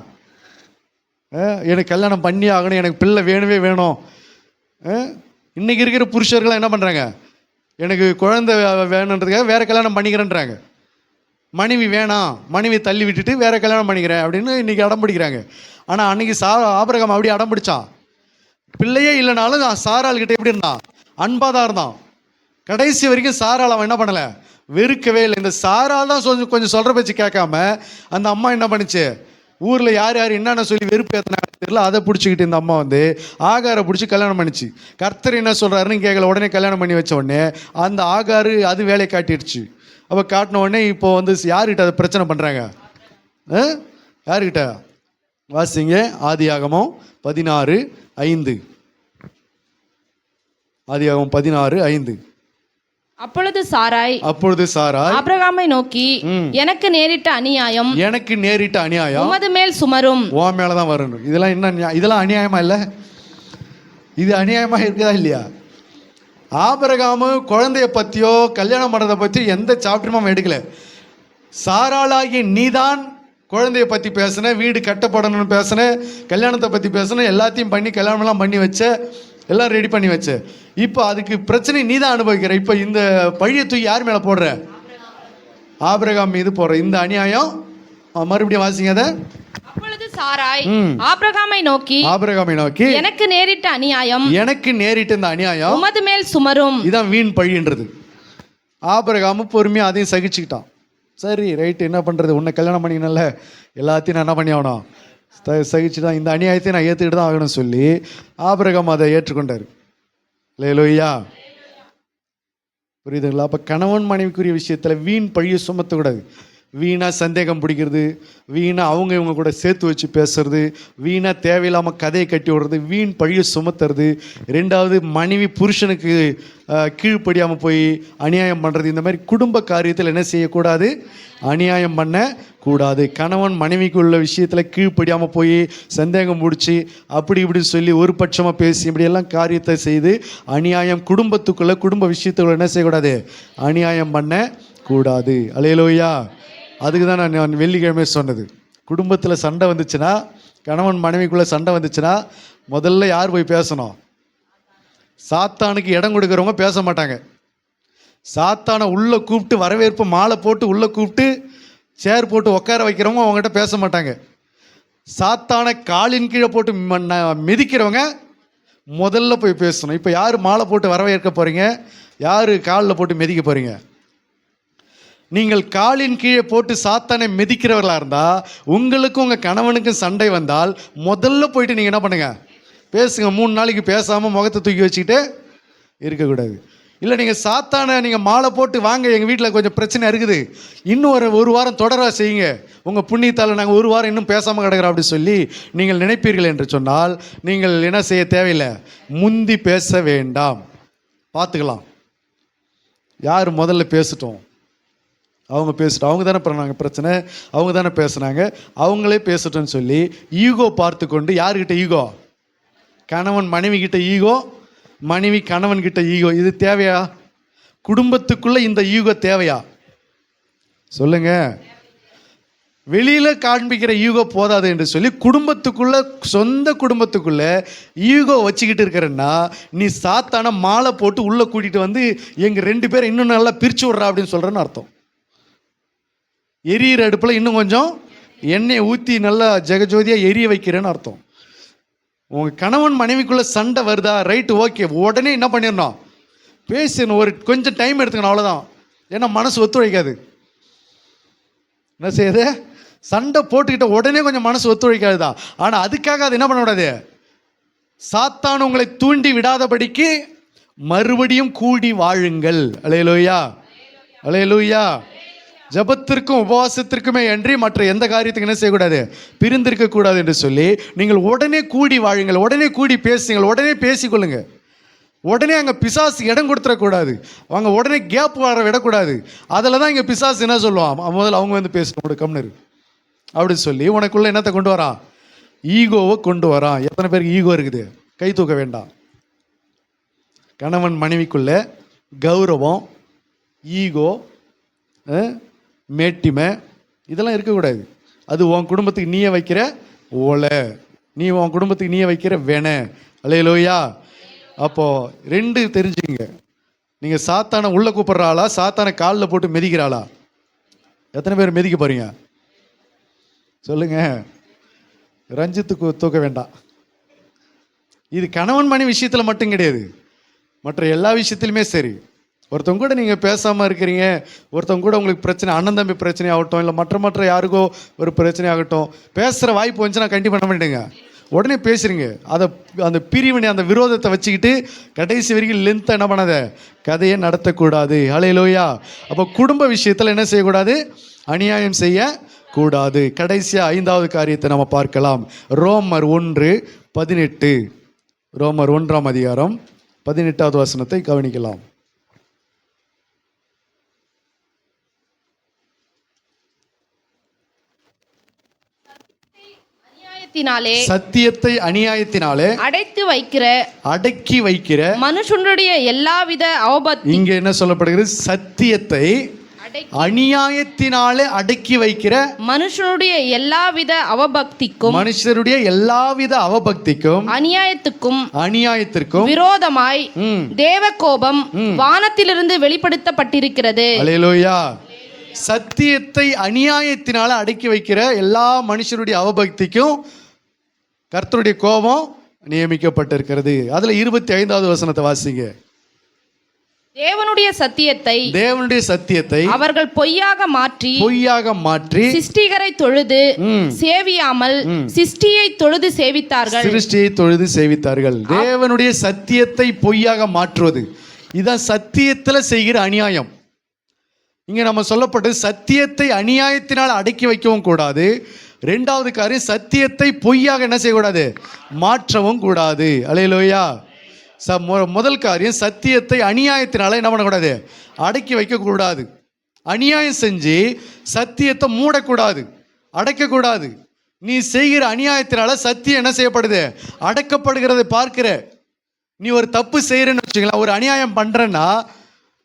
எனக்கு கல்யாணம் பண்ணி ஆகணும், எனக்கு பிள்ளை வேணுமே வேணும். இன்றைக்கி இருக்கிற புருஷர்கள்லாம் என்ன பண்ணுறாங்க? எனக்கு குழந்தை வேணுன்றதுக்காக வேறு கல்யாணம் பண்ணிக்கிறேன்றாங்க. மனைவி வேணாம், மனைவி தள்ளி விட்டுட்டு வேறு கல்யாணம் பண்ணிக்கிறேன் அப்படின்னு இன்றைக்கி அடம் பிடிக்கிறாங்க. ஆனால் அன்றைக்கி ஆபிரகாம் அப்படி அடம் பிடிச்சான். பிள்ளையே இல்லைனாலும் சாராள்கிட்ட எப்படி இருந்தான்? அன்பாக தான் இருந்தான். கடைசி வரைக்கும் சாராள் அவன் என்ன பண்ணலை? வெறுக்கவே இல்லை. இந்த சாராள் தான் கொஞ்சம் சொல்கிற பேச்சு கேட்காம அந்த அம்மா என்ன பண்ணிச்சு? ஊரில் யார் யார் என்னென்ன சொல்லி வெறுப்பு ஏற்றினாங்க தெரியல, அதை பிடிச்சிக்கிட்டு இந்த அம்மா வந்து ஆகாரை பிடிச்சி கல்யாணம் பண்ணிச்சு. கர்த்தர் என்ன சொல்கிறாருன்னு கேட்கல, உடனே கல்யாணம் பண்ணி வச்ச உடனே அந்த ஆகாரு அது வேலையை காட்டிடுச்சு. அப்போ காட்டின உடனே இப்போ வந்து யார்கிட்ட அதை பிரச்சனை பண்ணுறாங்க? யாருக்கிட்ட? வாசிங்க ஆதியாகமம் 16:5. ஆதியாகமம் 16:5. அப்பொழுது சாராய் ஆபிரகாமை நோக்கி, எனக்கு நேரிட்ட அநியாயம் உமது மேல் சுமரும். உன் மேல தான் வரணும். இதெல்லாம் என்ன? இதெல்லாம் அநியாயமா இல்லை? இது அநியாயமா இருக்குதா இல்லையா? ஆபிரகாமு குழந்தைய பத்தியோ கல்யாணம் பண்றதை பத்தி எந்த சாப்டரும் எடுக்கல. சாராளாகி நீதான் குழந்தைய பத்தி பேசுன, வீடு கட்டப்படணும்னு பேசுன, கல்யாணத்தை பத்தி பேசுன, எல்லாத்தையும் பண்ணி கல்யாணம்லாம் பண்ணி வச்ச, எல்லாம் ரெடி பண்ணி வச்சு. இப்போ அதுக்கு பிரச்சனை நீ தான் அனுபவிக்கிற. இப்போ இந்த பழியை தூக்கி யார் மேலே போடுற? ஆபிரகாம் மீது போடுற. இந்த அநியாயம் மறுபடியும் வாசிங்க அதை. அப்பொழுது சாராய் ஆபிரகாமை நோக்கி, எனக்கு நேரிட்ட இந்த அநியாயம் உமது மேல் சுமரும். இதான் வீண் பழின்றது. ஆபிரகாம் பொறுமையாக அதையும் சகிச்சுக்கிட்டான். சரி ரைட்டு, என்ன பண்ணுறது, உன்னை கல்யாணம் பண்ணிக்கணும்ல, எல்லாத்தையும் நான் என்ன பண்ணி ஆகணும், சகிச்சுதான், இந்த அநியாயத்தை நான் ஏற்றுக்கிட்டு தான் ஆகணும்னு சொல்லி ஆபிரகாம் அதை ஏற்றுக்கொண்டார். அல்லேலூயா. புரியுதுங்களா? அப்போ கணவன் மனைவிக்குரிய விஷயத்தில் வீண் பழியை சுமத்தக்கூடாது. வீணாக சந்தேகம் பிடிக்கிறது, வீணாக அவங்க இவங்க கூட சேர்த்து வச்சு பேசுறது, வீணாக தேவையில்லாமல் கதையை கட்டி விடுறது, வீண் பழியை சுமத்துறது. ரெண்டாவது, மனைவி புருஷனுக்கு கீழ்ப்படியாமல் போய் அநியாயம் பண்ணுறது. இந்த மாதிரி குடும்ப காரியத்தில் என்ன செய்யக்கூடாது? அநியாயம் பண்ணக்கூடாது. கணவன் மனைவிக்கு உள்ள விஷயத்தில் கீழ்ப்படியாமல் போய் சந்தேகம் முடிச்சு அப்படி இப்படி சொல்லி ஒரு பட்சமாக பேசி இப்படியெல்லாம் காரியத்தை செய்து அநியாயம், குடும்பத்துக்குள்ளே குடும்ப விஷயத்துக்குள்ள என்ன செய்யக்கூடாது? அநியாயம் பண்ணக்கூடாது. அல்லேலூயா. அதுக்கு தான் நான் வெள்ளிக்கிழமை சொன்னது. குடும்பத்தில் சண்டை வந்துச்சுன்னா, கணவன் மனைவிக்குள்ளே சண்டை வந்துச்சுன்னா, முதல்ல யார் போய் பேசணும்? சாத்தானுக்கு இடம் கொடுக்குறவங்க பேச மாட்டாங்க. சாத்தானை உள்ளே கூப்பிட்டு வரவேற்பு மாலை போட்டு உள்ளே கூப்பிட்டு சேர் போட்டு உட்கார வைக்கிறவங்க அவங்ககிட்ட பேச மாட்டாங்க. சாத்தானை காலின் கீழே போட்டு மிதிக்கிறவங்க முதல்ல போய் பேசணும். இப்போ யார் மாலை போட்டு வரவேற்க போகிறீங்க? யார் காலில் போட்டு மிதிக்க போகிறீங்க? நீங்கள் காலின் கீழே போட்டு சாத்தானை மிதிக்கிறவர்களாக இருந்தால், உங்களுக்கும் உங்கள் கணவனுக்கும் சண்டை வந்தால் முதல்ல போயிட்டு நீங்கள் என்ன பண்ணுங்க? பேசுங்க. 3 நாளைக்கு பேசாமல் முகத்தை தூக்கி வச்சுக்கிட்டு இருக்கக்கூடாது. இல்லை நீங்கள் சாத்தானை நீங்கள் மாலை போட்டு வாங்க, எங்கள் வீட்டில் கொஞ்சம் பிரச்சனை இருக்குது, இன்னும் ஒரு வாரம் தொடர செய்யுங்க, உங்கள் புண்ணியத்தால் நாங்கள் 1 வாரம் இன்னும் பேசாமல் கிடக்கிறோம் அப்படி சொல்லி நீங்கள் நினைப்பீர்கள் என்று சொன்னால், நீங்கள் என்ன செய்ய தேவையில்லை, முந்தி பேச வேண்டாம். பார்த்துக்கலாம் யார் முதல்ல பேசிட்டோம். அவங்க பேசிட்டோம், அவங்க தானே பண்ணாங்க பிரச்சனை, அவங்க தானே பேசுனாங்க, அவங்களே பேசட்டும்னு சொல்லி ஈகோ பார்த்து கொண்டு, யார்கிட்ட ஈகோ? கணவன் மனைவி கிட்ட ஈகோ, மனைவி கணவன் கிட்ட ஈகோ. இது தேவையா? குடும்பத்துக்குள்ள இந்த ஈகோ தேவையா? சொல்லுங்க. வெளியில காண்பிக்கிற ஈகோ போதாது என்று சொல்லி குடும்பத்துக்குள்ள, சொந்த குடும்பத்துக்குள்ள ஈகோ வச்சுக்கிட்டு இருக்கிறன்னா, நீ சாத்தான மாலை போட்டு உள்ள கூட்டிட்டு வந்து எங்க 2 பேரை இன்னும் நல்லா பிரிச்சு விடுறா அப்படின்னு சொல்றேன்னு அர்த்தம். எரியிற அடுப்புல இன்னும் கொஞ்சம் எண்ணெயை ஊற்றி நல்லா ஜெகஜோதியாக எரிய வைக்கிறேன்னு அர்த்தம். உங்கள் கணவன் மனைவிக்குள்ளே சண்டை வருதா? ரைட்டு, ஓகே, உடனே என்ன பண்ணிடணும்? பேசணும். ஒரு கொஞ்சம் டைம் எடுத்துக்கணும், அவ்வளோதான். ஏன்னா மனசு ஒத்துழைக்காது. என்ன செய்யுது? சண்டை போட்டுக்கிட்ட உடனே கொஞ்சம் மனசு ஒத்துழைக்காது தான். ஆனால் அதுக்காக அது என்ன பண்ணக்கூடாது? சாத்தான் உங்களை தூண்டி விடாதபடிக்கு மறுபடியும் கூடி வாழுங்கள். அல்லேலூயா, அல்லேலூயா. ஜபத்திற்கும் உபவாசத்திற்குமே அன்றி மற்ற எந்த காரியத்துக்கு என்ன செய்யக்கூடாது? பிரிந்திருக்க கூடாது என்று சொல்லி நீங்கள் உடனே கூடி வாழுங்கள், உடனே கூடி பேசுங்கள், உடனே பேசிக்கொள்ளுங்க. உடனே அங்கே பிசாசு இடம் கொடுத்துடக்கூடாது, அவங்க உடனே கேப் வர விடக்கூடாது. அதில் தான் இங்கே பிசாசு என்ன சொல்லுவான்? முதல்ல அவங்க வந்து பேசணும், கம்னரு அப்படின்னு சொல்லி உனக்குள்ள என்னத்தை கொண்டு வரான்? ஈகோவை கொண்டு வரான். எத்தனை பேருக்கு ஈகோ இருக்குது? கை தூக்க வேண்டாம். கணவன் மனைவிக்குள்ள கௌரவம், ஈகோ, மேட்டிமை இதெல்லாம் இருக்கக்கூடாது. அது உன் குடும்பத்துக்கு நீயே வைக்கிற ஓலை, நீ உன் குடும்பத்துக்கு நீயே வைக்கிற வேண. அல்லேலூயா. அப்போது 2 தெரிஞ்சுங்க. நீங்கள் சாத்தானை உள்ளே கூப்பிட்ற ஆளா, சாத்தானை காலில் போட்டு மிதிக்கிறாளா? எத்தனை பேர் மிதிக்க போகிறீங்க? சொல்லுங்க. ரஞ்சித்துக்கு தூக்க வேண்டாம். இது கணவன் மனைவி விஷயத்தில் மட்டும் கிடையாது, மற்ற எல்லா விஷயத்திலுமே சரி. ஒருத்தவங்க கூட நீங்கள் பேசாமல் இருக்கிறீங்க, ஒருத்தவங்க கூட உங்களுக்கு பிரச்சனை, அண்ணன் தம்பி பிரச்சனை ஆகட்டும், இல்லை மற்ற யாருக்கோ ஒரு பிரச்சனை ஆகட்டும், பேசுகிற வாய்ப்பு வந்துச்சுன்னா கண்டிப்பாக பண்ண மாட்டேங்க, உடனே பேசுறீங்க. அதை அந்த பிரிவினை, அந்த விரோதத்தை வச்சுக்கிட்டு கடைசி வரைக்கும் லென்த்தாக என்ன பண்ணாத கதையை நடத்தக்கூடாது. ஹல்லேலூயா. அப்போ குடும்ப விஷயத்தில் என்ன செய்யக்கூடாது? அநியாயம் செய்யக்கூடாது. கடைசியாக 5வது காரியத்தை நம்ம பார்க்கலாம். ரோமர் 1:18. ரோமர் 1ஆம் அதிகாரம் 18வது வசனத்தை கவனிக்கலாம். சத்தியத்தை அநியாயத்தினாலே அடக்கி வைக்கிற மனுஷனுடைய எல்லாவித அவபக்தி. இங்க என்ன சொல்லப்படுகிறது? சத்தியத்தை அநியாயத்தினாலே அடக்கி வைக்கிற மனுஷனுடைய எல்லாவித அவபக்திக்கும், மனுஷருடைய எல்லாவித அவபக்திக்கும் அநியாயத்திற்கும் விரோதமாய் தேவ கோபம் வானத்திலிருந்து வெளிப்படுத்தப்பட்டிருக்கிறது. அல்லேலூயா. சத்தியத்தை அநியாயத்தினால அடக்கி வைக்கிற எல்லா மனுஷருடைய அவபக்திக்கும் கர்த்தருடைய கோபம் நியமிக்கப்பட்டிருக்கிறது. அதுல 25வது வசனத்தை வாசிங்க. தேவனுடைய சத்தியத்தை அவர்கள் பொய்யாக மாற்றி சிருஷ்டிகரை தொழுது சேவியாமல் சிருஷ்டியை தொழுது சேவித்தார்கள். தேவனுடைய சத்தியத்தை பொய்யாக மாற்றுவது, இதுதான் சத்தியத்துல செய்கிற அநியாயம். இங்க நம்ம சொல்லப்பட்டது சத்தியத்தை அநியாயத்தினால் அடக்கி வைக்கவும் கூடாது. 2வது காரியம், சத்தியத்தை பொய்யாக என்ன செய்யக்கூடாது? மாற்றவும் கூடாது. அல்லேலூயா. முதல் காரியம், சத்தியத்தை அநியாயத்தினால என்ன பண்ணக்கூடாது? அடக்கி வைக்கக்கூடாது. அநியாயம் செஞ்சு சத்தியத்தை மூடக்கூடாது, அடைக்கக்கூடாது. நீ செய்கிற அநியாயத்தினால சத்தியம் என்ன செய்யப்படுது? அடக்கப்படுகிறதை பார்க்கிற. நீ ஒரு தப்பு செய்யறன்னு வச்சுக்கலாம், ஒரு அநியாயம் பண்றன்னா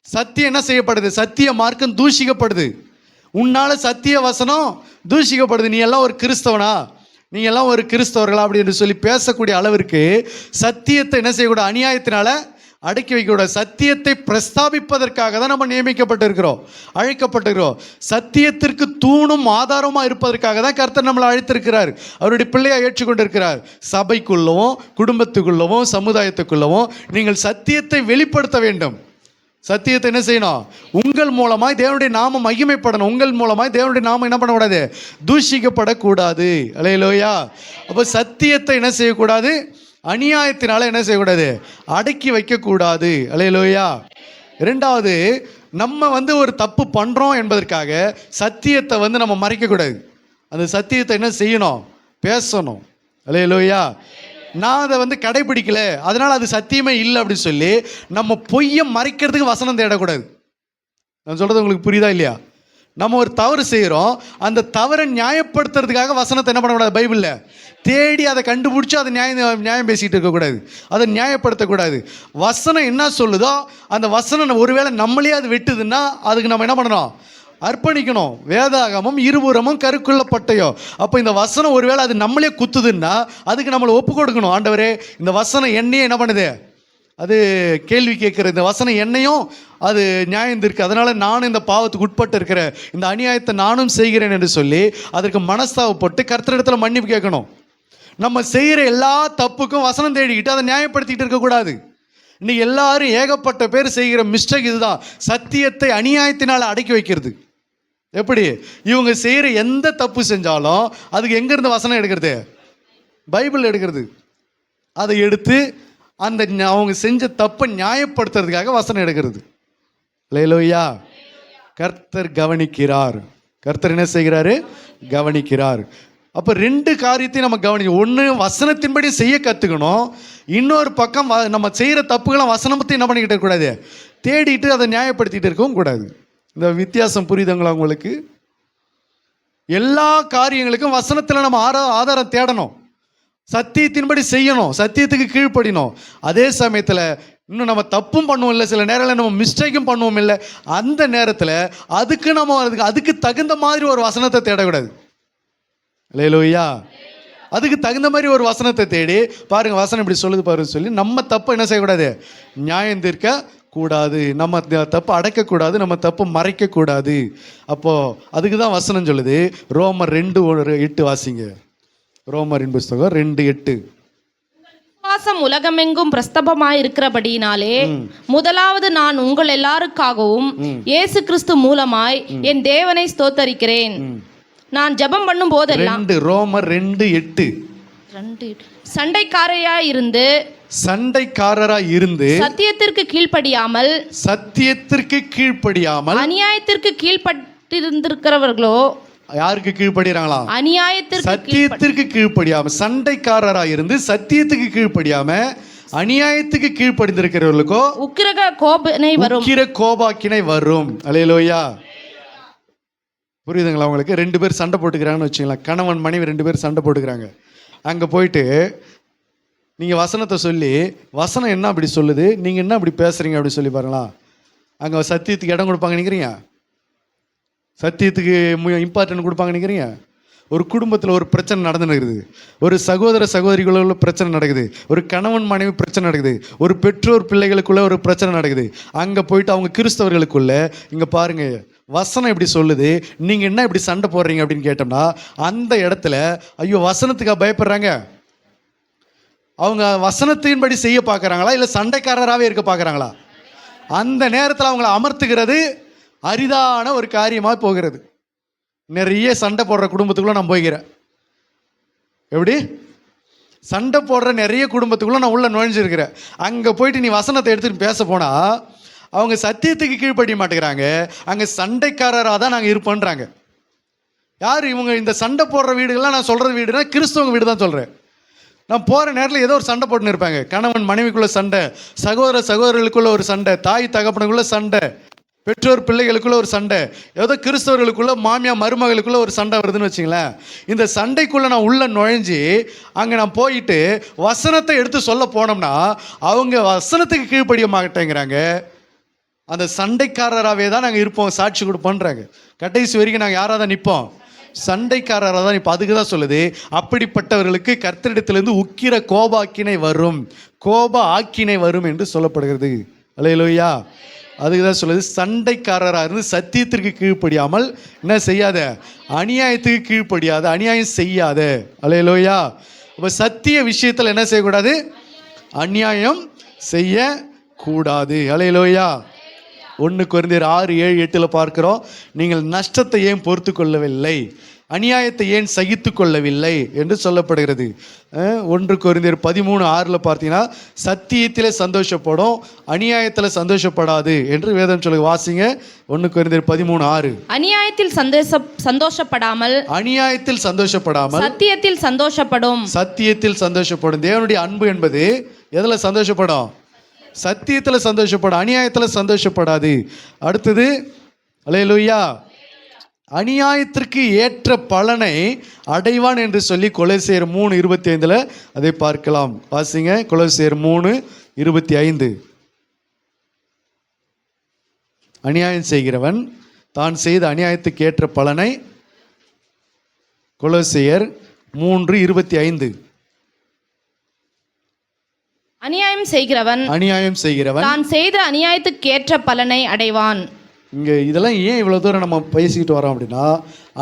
சத்தியம் என்ன செய்யப்படுது? சத்திய மார்க்கம் தூஷிக்கப்படுது. உன்னால சத்திய வசனம் தூஷிக்கப்படுது, நீ எல்லாம் ஒரு கிறிஸ்தவனா, நீ எல்லாம் ஒரு கிறிஸ்தவர்களா அப்படின்னு சொல்லி பேசக்கூடிய அளவிற்கு சத்தியத்தை என்ன செய்யக்கூடாது, அநியாயத்தினால அடக்கி வைக்கக்கூடாது. சத்தியத்தை பிரஸ்தாபிப்பதற்காக தான் நம்ம நியமிக்கப்பட்டிருக்கிறோம், அழைக்கப்பட்டிருக்கிறோம். சத்தியத்திற்கு தூணும் ஆதாரமாக இருப்பதற்காக தான் கர்த்தர் நம்மளை அழைத்திருக்கிறார், அவருடைய பிள்ளையாக ஏற்றுக்கொண்டிருக்கிறார். சபைக்குள்ளவும் குடும்பத்துக்குள்ளவும் சமுதாயத்துக்குள்ளவும் நீங்கள் சத்தியத்தை வெளிப்படுத்த வேண்டும். சத்தியத்தை என்ன செய்யணும், உங்கள் மூலமாய் தேவனுடைய நாமம் மகிமைப்படணும். உங்கள் மூலமாய் தேவனுடைய நாமம் என்ன பண்ணக்கூடாது, தூஷிக்கப்படக்கூடாது. அல்லேலூயா. அப்போ சத்தியத்தை என்ன செய்யக்கூடாது, அநியாயத்தினால என்ன செய்யக்கூடாது, அடக்கி வைக்கக்கூடாது. அல்லேலூயா. இரண்டாவது, நம்ம ஒரு தப்பு பண்ணுறோம் என்பதற்காக சத்தியத்தை நம்ம மறைக்கக்கூடாது. அந்த சத்தியத்தை என்ன செய்யணும், பேசணும். அல்லேலூயா. நான் அதை கடைபிடிக்கல, அதனால் அது சத்தியமே இல்லை அப்படின்னு சொல்லி நம்ம பொய்யை மறைக்கிறதுக்கு வசனம் தேடக்கூடாது. நான் சொல்கிறது உங்களுக்கு புரியுதா இல்லையா? நம்ம ஒரு தவறு செய்கிறோம், அந்த தவறை நியாயப்படுத்துறதுக்காக வசனத்தை என்ன பண்ணக்கூடாது, பைபிளில் தேடி அதை கண்டுபிடிச்சி அதை நியாயம் பேசிகிட்டு இருக்கக்கூடாது, அதை நியாயப்படுத்தக்கூடாது. வசனம் என்ன சொல்லுதோ அந்த வசனம் ஒருவேளை நம்மளே அது வெட்டுதுன்னா அதுக்கு நம்ம என்ன பண்ணணும், அர்ப்பணிக்கணும். வேதாகமும் இருபுறமும் கருக்குள்ள பட்டயோ. அப்போ இந்த வசனம் ஒருவேளை அது நம்மளே குத்துதுன்னா அதுக்கு நம்மளை ஒப்பு கொடுக்கணும். ஆண்டவரே, இந்த வசனம் என்னையே என்ன பண்ணுது, அது கேள்வி கேட்குற இந்த வசனம் என்னையும் அது நியாயம் இருக்கு, அதனால் நானும் இந்த பாவத்துக்கு உட்பட்டு இருக்கிறேன், இந்த அநியாயத்தை நானும் செய்கிறேன் என்று சொல்லி அதற்கு மனஸ்தாபப்பட்டு கர்த்தரிடத்தில் மன்னிப்பு கேட்கணும். நம்ம செய்கிற எல்லா தப்புக்கும் வசனம் தேடிக்கிட்டு அதை நியாயப்படுத்திக்கிட்டு இருக்கக்கூடாது. இன்னைக்கு எல்லாரும் ஏகப்பட்ட பேர் செய்கிற மிஸ்டேக் இதுதான், சத்தியத்தை அநியாயத்தினால் அடக்கி வைக்கிறது. எப்படி, இவங்க செய்கிற எந்த தப்பு செஞ்சாலும் அதுக்கு எங்கேருந்து வசனம் எடுக்கிறது, பைபிள் எடுக்கிறது. அதை எடுத்து அந்த அவங்க செஞ்ச தப்பை நியாயப்படுத்துறதுக்காக வசனம் எடுக்கிறது. அல்லேலூயா. கர்த்தர் கவனிக்கிறார். கர்த்தர் என்ன செய்கிறாரு, கவனிக்கிறார். அப்போ ரெண்டு காரியத்தையும் நம்ம கவனிக்கணும். ஒன்று, வசனத்தின்படி செய்ய கற்றுக்கணும். இன்னொரு பக்கம் நம்ம செய்கிற தப்புகளை வசனத்தை என்ன பண்ணிக்கிட்டு இருக்கக்கூடாது, தேடிட்டு அதை நியாயப்படுத்திட்டு இருக்கவும் கூடாது. இந்த வித்தியாசம் புரியுதுங்களா உங்களுக்கு? எல்லா காரியங்களுக்கும் வசனத்தில் நம்ம ஆதாரம் தேடணும், சத்தியத்தின்படி செய்யணும், சத்தியத்துக்கு கீழ்ப்படினோம். அதே சமயத்தில் இன்னும் நம்ம தப்பும் பண்ணுவோம் இல்லை, சில நேரங்களில் நம்ம மிஸ்டேக்கும் பண்ணுவோம் இல்லை, அந்த நேரத்தில் அதுக்கு தகுந்த மாதிரி ஒரு வசனத்தை தேடக்கூடாது. அல்லேலூயா. அதுக்கு தகுந்த மாதிரி ஒரு வசனத்தை தேடி பாருங்க, வசனம் இப்படி சொல்லுது பாருங்க சொல்லி நம்ம தப்பை என்ன செய்யக்கூடாது, நியாயம் தீர்க்க கூடாது, நம்ம தப்பு அடைக்கக்கூடாது, நம்ம தப்பு மறைக்கக்கூடாது. அப்போது அதுக்கு தான் வசனம் சொல்லுது. ரோமர் 2:8 வாசிங்க. ரோமரின் புஸ்தகம் 2:8. விசுவாசம் உலகமெங்கும் பிரஸ்தபமாயிருக்கிறபடியினாலே முதலாவது நான் உங்கள் எல்லாருக்காகவும் இயேசு கிறிஸ்து மூலமாய் என் தேவனை ஸ்தோத்தரிக்கிறேன். நான் ஜெபம் பண்ணும் போதெல்லாம் ரோமர் 2:8 சண்டைக்காரராய் இருந்து சத்தியத்திற்கு கீழ்ப்படியாமல் அநியாயத்திற்கு கீழ்ப்பட்டிருந்திருக்கிறவர்களோ, யாருக்கு கீழ்ப்படுகிறாங்களா, அநியாயத்திற்கு சத்தியத்திற்கு கீழ்ப்படியாம, சண்டைக்காரராக இருந்து சத்தியத்துக்கு கீழ்ப்படியாம அநியாயத்துக்கு கீழ்ப்படிந்திருக்கிறவர்களுக்கோ உக்கிர கோபாக்கினை வரும். அல்லேலூயா. புரியுதுங்களா உங்களுக்கு? 2 பேர் சண்டை போட்டுக்கிறாங்கன்னு வச்சுங்களேன், கணவன் மனைவி 2 பேர் சண்டை போட்டுக்கிறாங்க. அங்கே போயிட்டு நீங்கள் வசனத்தை சொல்லி, வசனம் என்ன அப்படி சொல்லுது, நீங்கள் என்ன அப்படி பேசுகிறீங்க அப்படி சொல்லி பாருங்களா. அங்கே சத்தியத்துக்கு இடம் கொடுப்பாங்க நினைக்கிறீங்க, சத்தியத்துக்கு இம்பார்ட்டன்ட் கொடுப்பாங்க நினைக்கிறீங்க. ஒரு குடும்பத்தில் ஒரு பிரச்சனை நடந்துன்னு, ஒரு சகோதர சகோதரிகளுள்ள பிரச்சனை நடக்குது, ஒரு கணவன் மனைவி பிரச்சனை நடக்குது, ஒரு பெற்றோர் பிள்ளைகளுக்குள்ள ஒரு பிரச்சனை நடக்குது. அங்கே போயிட்டு அவங்க கிறிஸ்தவர்களுக்குள்ள, இங்கே பாருங்க வசனம் இப்படி சொல்லுது, நீங்கள் என்ன இப்படி சண்டை போடுறீங்க அப்படின்னு கேட்டோம்னா, அந்த இடத்துல ஐயோ வசனத்துக்காக பயப்படுறாங்க. அவங்க வசனத்தின்படி செய்ய பார்க்குறாங்களா இல்லை சண்டைக்காரராகவே இருக்க பார்க்குறாங்களா? அந்த நேரத்தில் அவங்கள அமர்த்துகிறது அரிதான ஒரு காரியமாக போகிறது. நிறைய சண்டை போடுற குடும்பத்துக்குள்ளே நான் போய்க்கிறேன். எப்படி சண்டை போடுற நிறைய குடும்பத்துக்குள்ளே நான் உள்ளே நுழைஞ்சிருக்கிறேன். அங்கே போயிட்டு நீ வசனத்தை எடுத்துகிட்டு பேச போனால் அவங்க சத்தியத்துக்கு கீழ்ப்படிய மாட்டேங்கிறாங்க, அங்கே சண்டைக்காரராக தான் நாங்கள் இருப்போன்றாங்க. யார் இவங்க? இந்த சண்டை போடுற வீடுகள்லாம் நான் சொல்கிற வீடுனா கிறிஸ்தவங்க வீடு தான் சொல்கிறேன். நான் போகிற நேரத்தில் ஏதோ ஒரு சண்டை போட்டுன்னு இருப்பாங்க. கணவன் மனைவிக்குள்ளே சண்டை, சகோதர சகோதரர்களுக்குள்ள ஒரு சண்டை, தாய் தகப்பனுக்குள்ள சண்டை, பெற்றோர் பிள்ளைகளுக்குள்ள ஒரு சண்டை, ஏதோ கிறிஸ்தவர்களுக்குள்ள மாமியார் மருமகளுக்குள்ள ஒரு சண்டை வருதுன்னு வச்சுங்களேன். இந்த சண்டைக்குள்ளே நான் உள்ளே நுழைஞ்சி அங்கே நான் போயிட்டு வசனத்தை எடுத்து சொல்ல போனோம்னா அவங்க வசனத்துக்கு கீழ்ப்படிய மாட்டேங்கிறாங்க. அந்த சண்டைக்காரராகவே தான் நாங்கள் இருப்போம், சாட்சி கொடுப்போன்றாங்க. கடைசி வரைக்கும் நாங்கள் யாராக தான் நிற்போம்? சண்டைக்காரராக தான். இப்போ அதுக்கு தான் சொல்லுது, அப்படிப்பட்டவர்களுக்கு கர்த்தரிடத்திலிருந்து உக்கிர கோபாக்கினை வரும், கோப ஆக்கினை வரும் என்று சொல்லப்படுகிறது. அல்லேலூயா. அதுக்கு தான் சொல்லுது, சண்டைக்காரராக இருந்து சத்தியத்திற்கு கீழ்ப்படியாமல் என்ன செய்யாத, அநியாயத்துக்கு கீழ்ப்படியாத, அநியாயம் செய்யாத. அல்லேலூயா. இப்போ சத்திய விஷயத்தில் என்ன செய்யக்கூடாது? அநியாயம் செய்யக்கூடாது. அல்லேலூயா. 1 கொரிந்தியர் 6:7-8 பார்க்கிறோம், நீங்கள் நஷ்டத்தை ஏன் பொறுத்து கொள்ளவில்லை, அநியாயத்தை ஏன் சகித்து கொள்ளவில்லை என்று சொல்லப்படுகிறது. 1 கொரிந்தியர் 13:6 பார்த்தீங்கன்னா, சத்தியத்திலே சந்தோஷப்படும், அநியாயத்தில் சந்தோஷப்படாது என்று வேதம் சொல்லுங்க. வாசிங்க 1 கொரிந்தியர் 13:6. அநியாயத்தில் சந்தோஷப்படாமல், அநியாயத்தில் சந்தோஷப்படாமல் சத்தியத்தில் சந்தோஷப்படும். சத்தியத்தில் சந்தோஷப்படும். தேவனுடைய அன்பு என்பது எதில் சந்தோஷப்படும்? சத்தியத்தில் சந்தோஷப்படும், அநியாயத்தில் சந்தோஷப்படாது. அடுத்தது அல்லேலூயா, அநியாயத்திற்கு ஏற்ற பலனை அடைவான் என்று சொல்லி கொலோசியர் 3:25 அதை பார்க்கலாம். வாசிங்க கொலோசியர் 3:25. அநியாயம் செய்கிறவன் தான் செய்த அநியாயத்துக்கு ஏற்ற பலனை, கொலோசியர் 3:25. அநியாயம் செய்கிறவன் தான் செய்த அநியாயத்துக்கு ஏற்ற பலனை அடைவான். இங்கே இதெல்லாம் ஏன் இவ்வளோ தூரம் நம்ம பேசிக்கிட்டு வரோம் அப்படின்னா,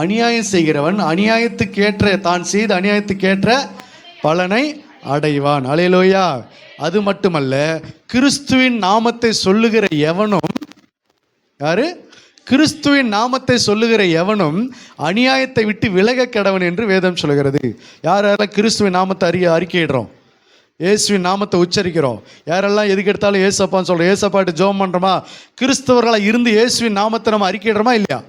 அநியாயம் செய்கிறவன் அநியாயத்துக்கேற்ற, தான் செய்த அநியாயத்துக்கேற்ற பலனை அடைவான். அல்லேலூயா. அது மட்டுமல்ல, கிறிஸ்துவின் நாமத்தை சொல்லுகிற எவனும், யாரு? கிறிஸ்துவின் நாமத்தை சொல்லுகிற எவனும் அநியாயத்தை விட்டு விலக கடவன் என்று வேதம் சொல்கிறது. யாரெல்லாம் கிறிஸ்துவின் நாமத்தை அறிக்கையிடுறோம், இயேசுவின் நாமத்தை உச்சரிக்கிறோம், யாரெல்லாம் எதுக்கு எடுத்தாலும் ஏசப்பான்னு சொல்கிறோம், ஏசப்பாட்டு ஜெபம் பண்ணுறோமா, கிறிஸ்தவர்களாக இருந்து இயேசுவின் நாமத்தை நம்ம அறிக்கையிடுறோமா இல்லையா?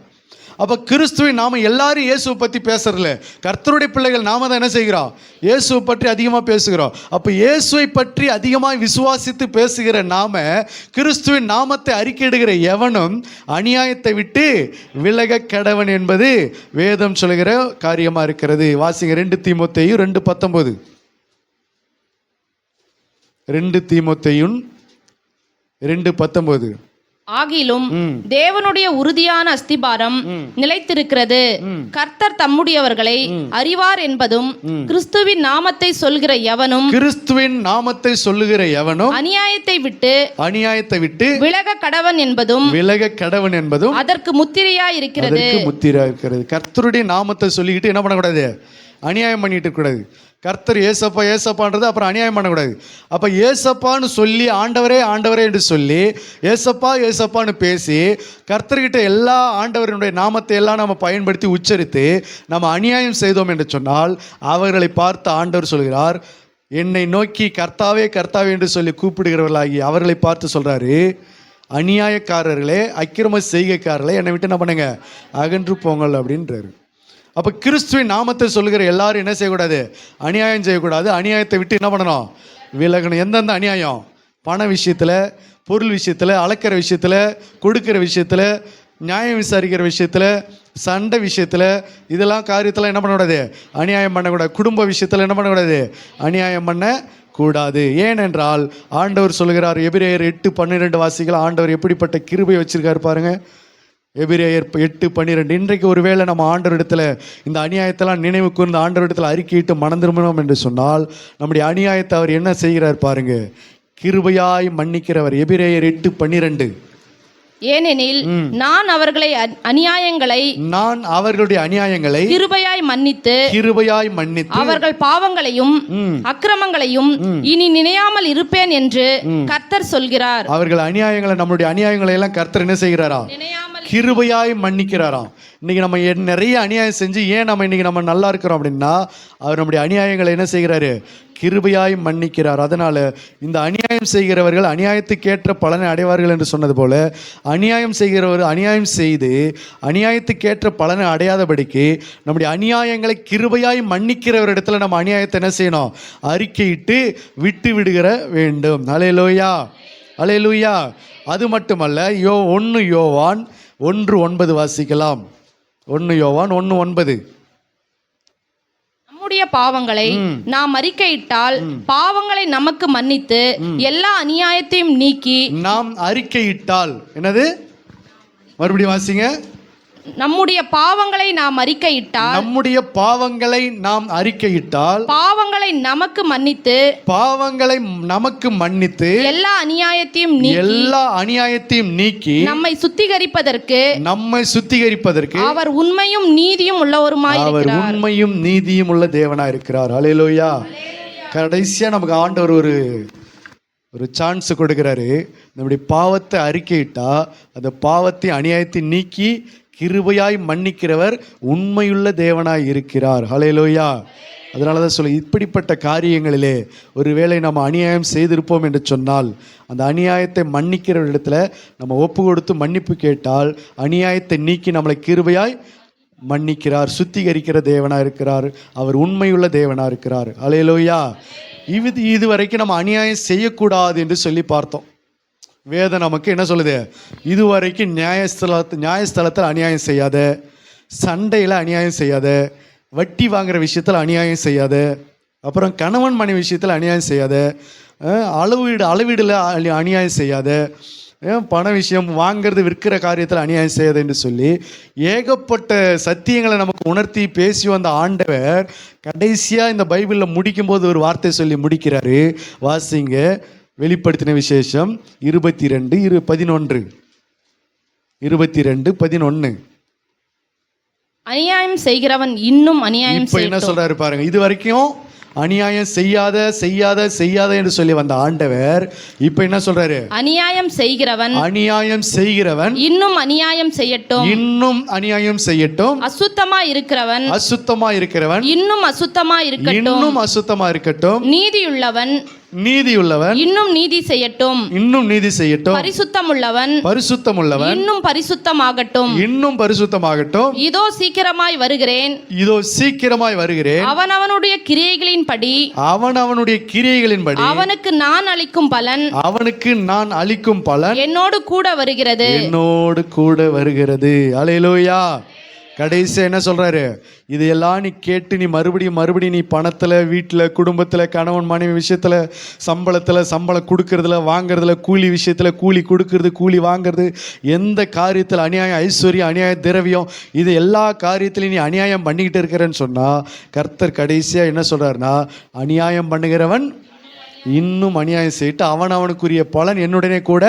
அப்போ கிறிஸ்துவின் நாம எல்லாரும் இயேசுவை பற்றி பேசுறதில்ல, கர்த்தருடைய பிள்ளைகள் நாம தான் என்ன செய்கிறோம்? இயேசுவை பற்றி அதிகமாக பேசுகிறோம். அப்போ இயேசுவை பற்றி அதிகமாக விசுவாசித்து பேசுகிற நாம, கிறிஸ்துவின் நாமத்தை அறிக்கையிடுகிற எவனும் அநியாயத்தை விட்டு விலக கடவன் என்பது வேதம் சொல்கிற காரியமாக இருக்கிறது. வாசிங்க 2 தீமோத்தேயு 2:19. 2 தீமோத்தேயு 2:19. ஆகிலும் தேவனுடைய உறுதியான அஸ்திபாரம் நிலைத்திருக்கிறது, கர்த்தர் தம்முடையவர்களை அறிவார் என்பதும், கிறிஸ்துவின் நாமத்தை சொல்கிற எவனும் அநியாயத்தை விட்டு விலக கடவன் என்பதும் அதற்கு முத்திரையாய் இருக்கிறது. கர்த்தருடைய நாமத்தை சொல்லிக்கிட்டு என்ன பண்ணக்கூடாது? அநியாயம் பண்ணிட்டு இருக்கக்கூடாது. கர்த்தர் ஏசப்பா ஏசப்பான்றது அப்புறம் அநியாயம் பண்ணக்கூடாது. அப்போ ஏசப்பான்னு சொல்லி ஆண்டவரே ஆண்டவரே என்று சொல்லி ஏசப்பா ஏசப்பான்னு பேசி கர்த்தர்கிட்ட எல்லா ஆண்டவரினுடைய நாமத்தை எல்லாம் நம்ம பயன்படுத்தி உச்சரித்து நம்ம அநியாயம் செய்தோம் என்று சொன்னால், அவர்களை பார்த்து ஆண்டவர் சொல்கிறார், என்னை நோக்கி கர்த்தாவே கர்த்தாவே என்று சொல்லி கூப்பிடுகிறவர்களாகி அவர்களை பார்த்து சொல்கிறாரு, அநியாயக்காரர்களே, அக்கிரம செய்கைக்காரர்களே, என்னை விட்டு என்ன பண்ணுங்க, அகன்று போங்கள் அப்படின்றாரு. அப்போ கிறிஸ்துவின் நாமத்தை சொல்லுகிற எல்லாரும் என்ன செய்யக்கூடாது? அநியாயம் செய்யக்கூடாது. அநியாயத்தை விட்டு என்ன பண்ணணும்? விலகணும். எந்தெந்த அநியாயம்? பண விஷயத்தில், பொருள் விஷயத்தில், அளக்கிற விஷயத்தில், கொடுக்கிற விஷயத்தில், நியாயம் விசாரிக்கிற விஷயத்தில், சண்டை விஷயத்தில், இதெல்லாம் காரியத்தில் என்ன பண்ணக்கூடாது? அநியாயம் பண்ணக்கூடாது. குடும்ப விஷயத்தில் என்ன பண்ணக்கூடாது? அநியாயம் பண்ணக்கூடாது. ஏனென்றால் ஆண்டவர் சொல்கிறார், எபிரேயர் 8:12 வாசிகள், ஆண்டவர் எப்படிப்பட்ட கிருபை வச்சிருக்காரு பாருங்க. எபிரேயர் 8:12. இன்றைக்கு ஒருவேளை நம்ம ஆண்டவரிடத்தில் இந்த அநியாயத்தெல்லாம் நினைவு கூர்ந்து ஆண்டவரிடத்தில் அறிக்கையிட்டு மனம் திரும்பணும் என்று சொன்னால், நம்முடைய அநியாயத்தை அவர் என்ன செய்கிறார் பாருங்க, கிருபையாய் மன்னிக்கிறவர். எபிரேயர் 8:12. ஏனெனில் நான் அவர்களுடைய அநியாயங்களை கிருபையாய் மன்னித்து அவர்கள் பாவங்களையும் அக்கிரமங்களையும் இனி நினையாமல் இருப்பேன் என்று கர்த்தர் சொல்கிறார். அவர்கள் அநியாயங்களை, நம்மளுடைய அநியாயங்களை எல்லாம் கர்த்தர் என்ன செய்கிறாரா? கிருபையாய் மன்னிக்கிறாராம். இன்னைக்கு நம்ம நிறைய அநியாயம் செஞ்சு ஏன் நம்ம நல்லா இருக்கிறோம் அப்படின்னா, அவர் நம்முடைய அநியாயங்களை என்ன செய்கிறாரு? கிருபையாய் மன்னிக்கிறார். அதனால இந்த அநியாயம் செய்கிறவர்கள் அநியாயத்துக்கேற்ற பலனை அடைவார்கள் என்று சொன்னது போல, அநியாயம் செய்கிறவர் அநியாயம் செய்து அநியாயத்துக்கேற்ற பலனை அடையாதபடிக்கு நம்முடைய அநியாயங்களை கிருபையாய் மன்னிக்கிறவரிடத்துல நம்ம அநியாயத்தை என்ன செய்யணும்? அறிக்கையிட்டு விட்டு விடுகிற வேண்டும். அல்லேலூயா, அல்லேலூயா. அது மட்டுமல்ல, 1 யோவான் 1:9 வாசிக்கலாம். 1 யோவான் 1:9. நம்முடைய பாவங்களை நாம் அறிக்கையிட்டால் பாவங்களை நமக்கு மன்னித்து எல்லா அநியாயத்தையும் நீக்கி நாம் அறிக்கையிட்டால் என்னது? மறுபடியும் வாசிங்க. நம்முடைய பாவங்களை நாம் அறிக்கையிட்டால் நம்முடைய பாவங்களை நாம் அறிக்கையிட்டால் பாவங்களை நமக்கு மன்னித்து பாவங்களை நமக்கு மன்னித்து எல்லா அநியாயத்தையும் நீக்கி எல்லா அநியாயத்தையும் நீக்கி நம்மை சுத்திகரிப்பதற்கு அவர் உண்மையும் நீதியும் உள்ளவருமாய் அவர் இருக்கிறார். உண்மையும் நீதியும் உள்ள தேவனா இருக்கிறார். ஹல்லேலூயா. கடைசியா நமக்கு ஆண்டவர் ஒரு சான்ஸ் கொடுக்கிறாரு. நம்முடைய பாவத்தை அறிக்கையிட்டா அந்த பாவத்தை அநியாயத்தை நீக்கி கிருபையாய் மன்னிக்கிறவர் உண்மையுள்ள தேவனாய் இருக்கிறார். ஹல்லேலூயா. அதனால தான் சொல்ல, இப்படிப்பட்ட காரியங்களிலே ஒருவேளை நம்ம அநியாயம் செய்திருப்போம் என்று சொன்னால் அந்த அநியாயத்தை மன்னிக்கிற இடத்துல நம்ம ஒப்பு கொடுத்து மன்னிப்பு கேட்டால் அநியாயத்தை நீக்கி நம்மளை கிருபையாய் மன்னிக்கிறார், சுத்திகரிக்கிற தேவனாக இருக்கிறார். அவர் உண்மையுள்ள தேவனாக இருக்கிறார். ஹல்லேலூயா. இதுவரைக்கும் நம்ம அநியாயம் செய்யக்கூடாது என்று சொல்லி பார்த்தோம். வேதம் நமக்கு என்ன சொல்லுது? இதுவரைக்கும் நியாயஸ்தலத்தில் அநியாயம் செய்யாத, சண்டையில் அநியாயம் செய்யாத, வட்டி வாங்குற விஷயத்தில் அநியாயம் செய்யாத, அப்புறம் கணவன் மனைவி விஷயத்தில் அநியாயம் செய்யாத, அளவீடில் அநியாயம் செய்யாத, பண விஷயம் வாங்கிறது விற்கிற காரியத்தில் அநியாயம் செய்யாத என்று சொல்லி ஏகப்பட்ட சத்தியங்களை நமக்கு உணர்த்தி பேசி வந்த ஆண்டவர் கடைசியாக இந்த பைபிளில் முடிக்கும்போது ஒரு வார்த்தை சொல்லி முடிக்கிறாரு. வாசிங்க. வெளிப்படுத்தின விசேஷம் 22:11. 22:11. அநியாயம் செய்கிறவன் இன்னும் அநியாயம் இப்ப என்ன சொல்றாரு பாருங்க. இது வரைக்கும் அநியாயம் செய்யாத என்று சொல்லி வந்த ஆண்டவர் இப்ப என்ன சொல்றாரு? அநியாயம் செய்கிறவன் இன்னும் அநியாயம் செய்யட்டும். அசுத்தமா இருக்கிறவன் இன்னும் அசுத்தமா இருக்கட்டும். நீதியுள்ளவன் இன்னும் நீதி செய்யட்டும். பரிசுத்தமுள்ளவன் இன்னும் பரிசுத்தமாகட்டும். இதோ சீக்கிரமாய் வருகிறேன். அவனவனுடைய கிரியைகளின்படி அவனுக்கு நான் அளிக்கும் பலன் என்னோடு கூட வருகிறது. அல்லேலூயா. கடைசி என்ன சொல்றாரு? இதையெல்லாம் நீ கேட்டு நீ மறுபடியும் நீ பணத்தில், வீட்டில், குடும்பத்தில், கணவன் மனைவி விஷயத்தில், சம்பளம் கொடுக்கறதுல, வாங்கிறதுல, கூலி விஷயத்தில், கூலி கொடுக்கறது, கூலி வாங்கிறது, எந்த காரியத்தில் அநியாயம், ஐஸ்வர்யம், அநியாய திரவியம், இது எல்லா காரியத்திலையும் நீ அநியாயம் பண்ணிக்கிட்டு இருக்கிறேன்னு சொன்னால் கர்த்தர் கடைசியாக என்ன சொல்கிறாருன்னா, அநியாயம் பண்ணுகிறவன் இன்னும் அநியாயம் செய்யிட்டு அவனுக்குரிய பலன் என்னுடனே கூட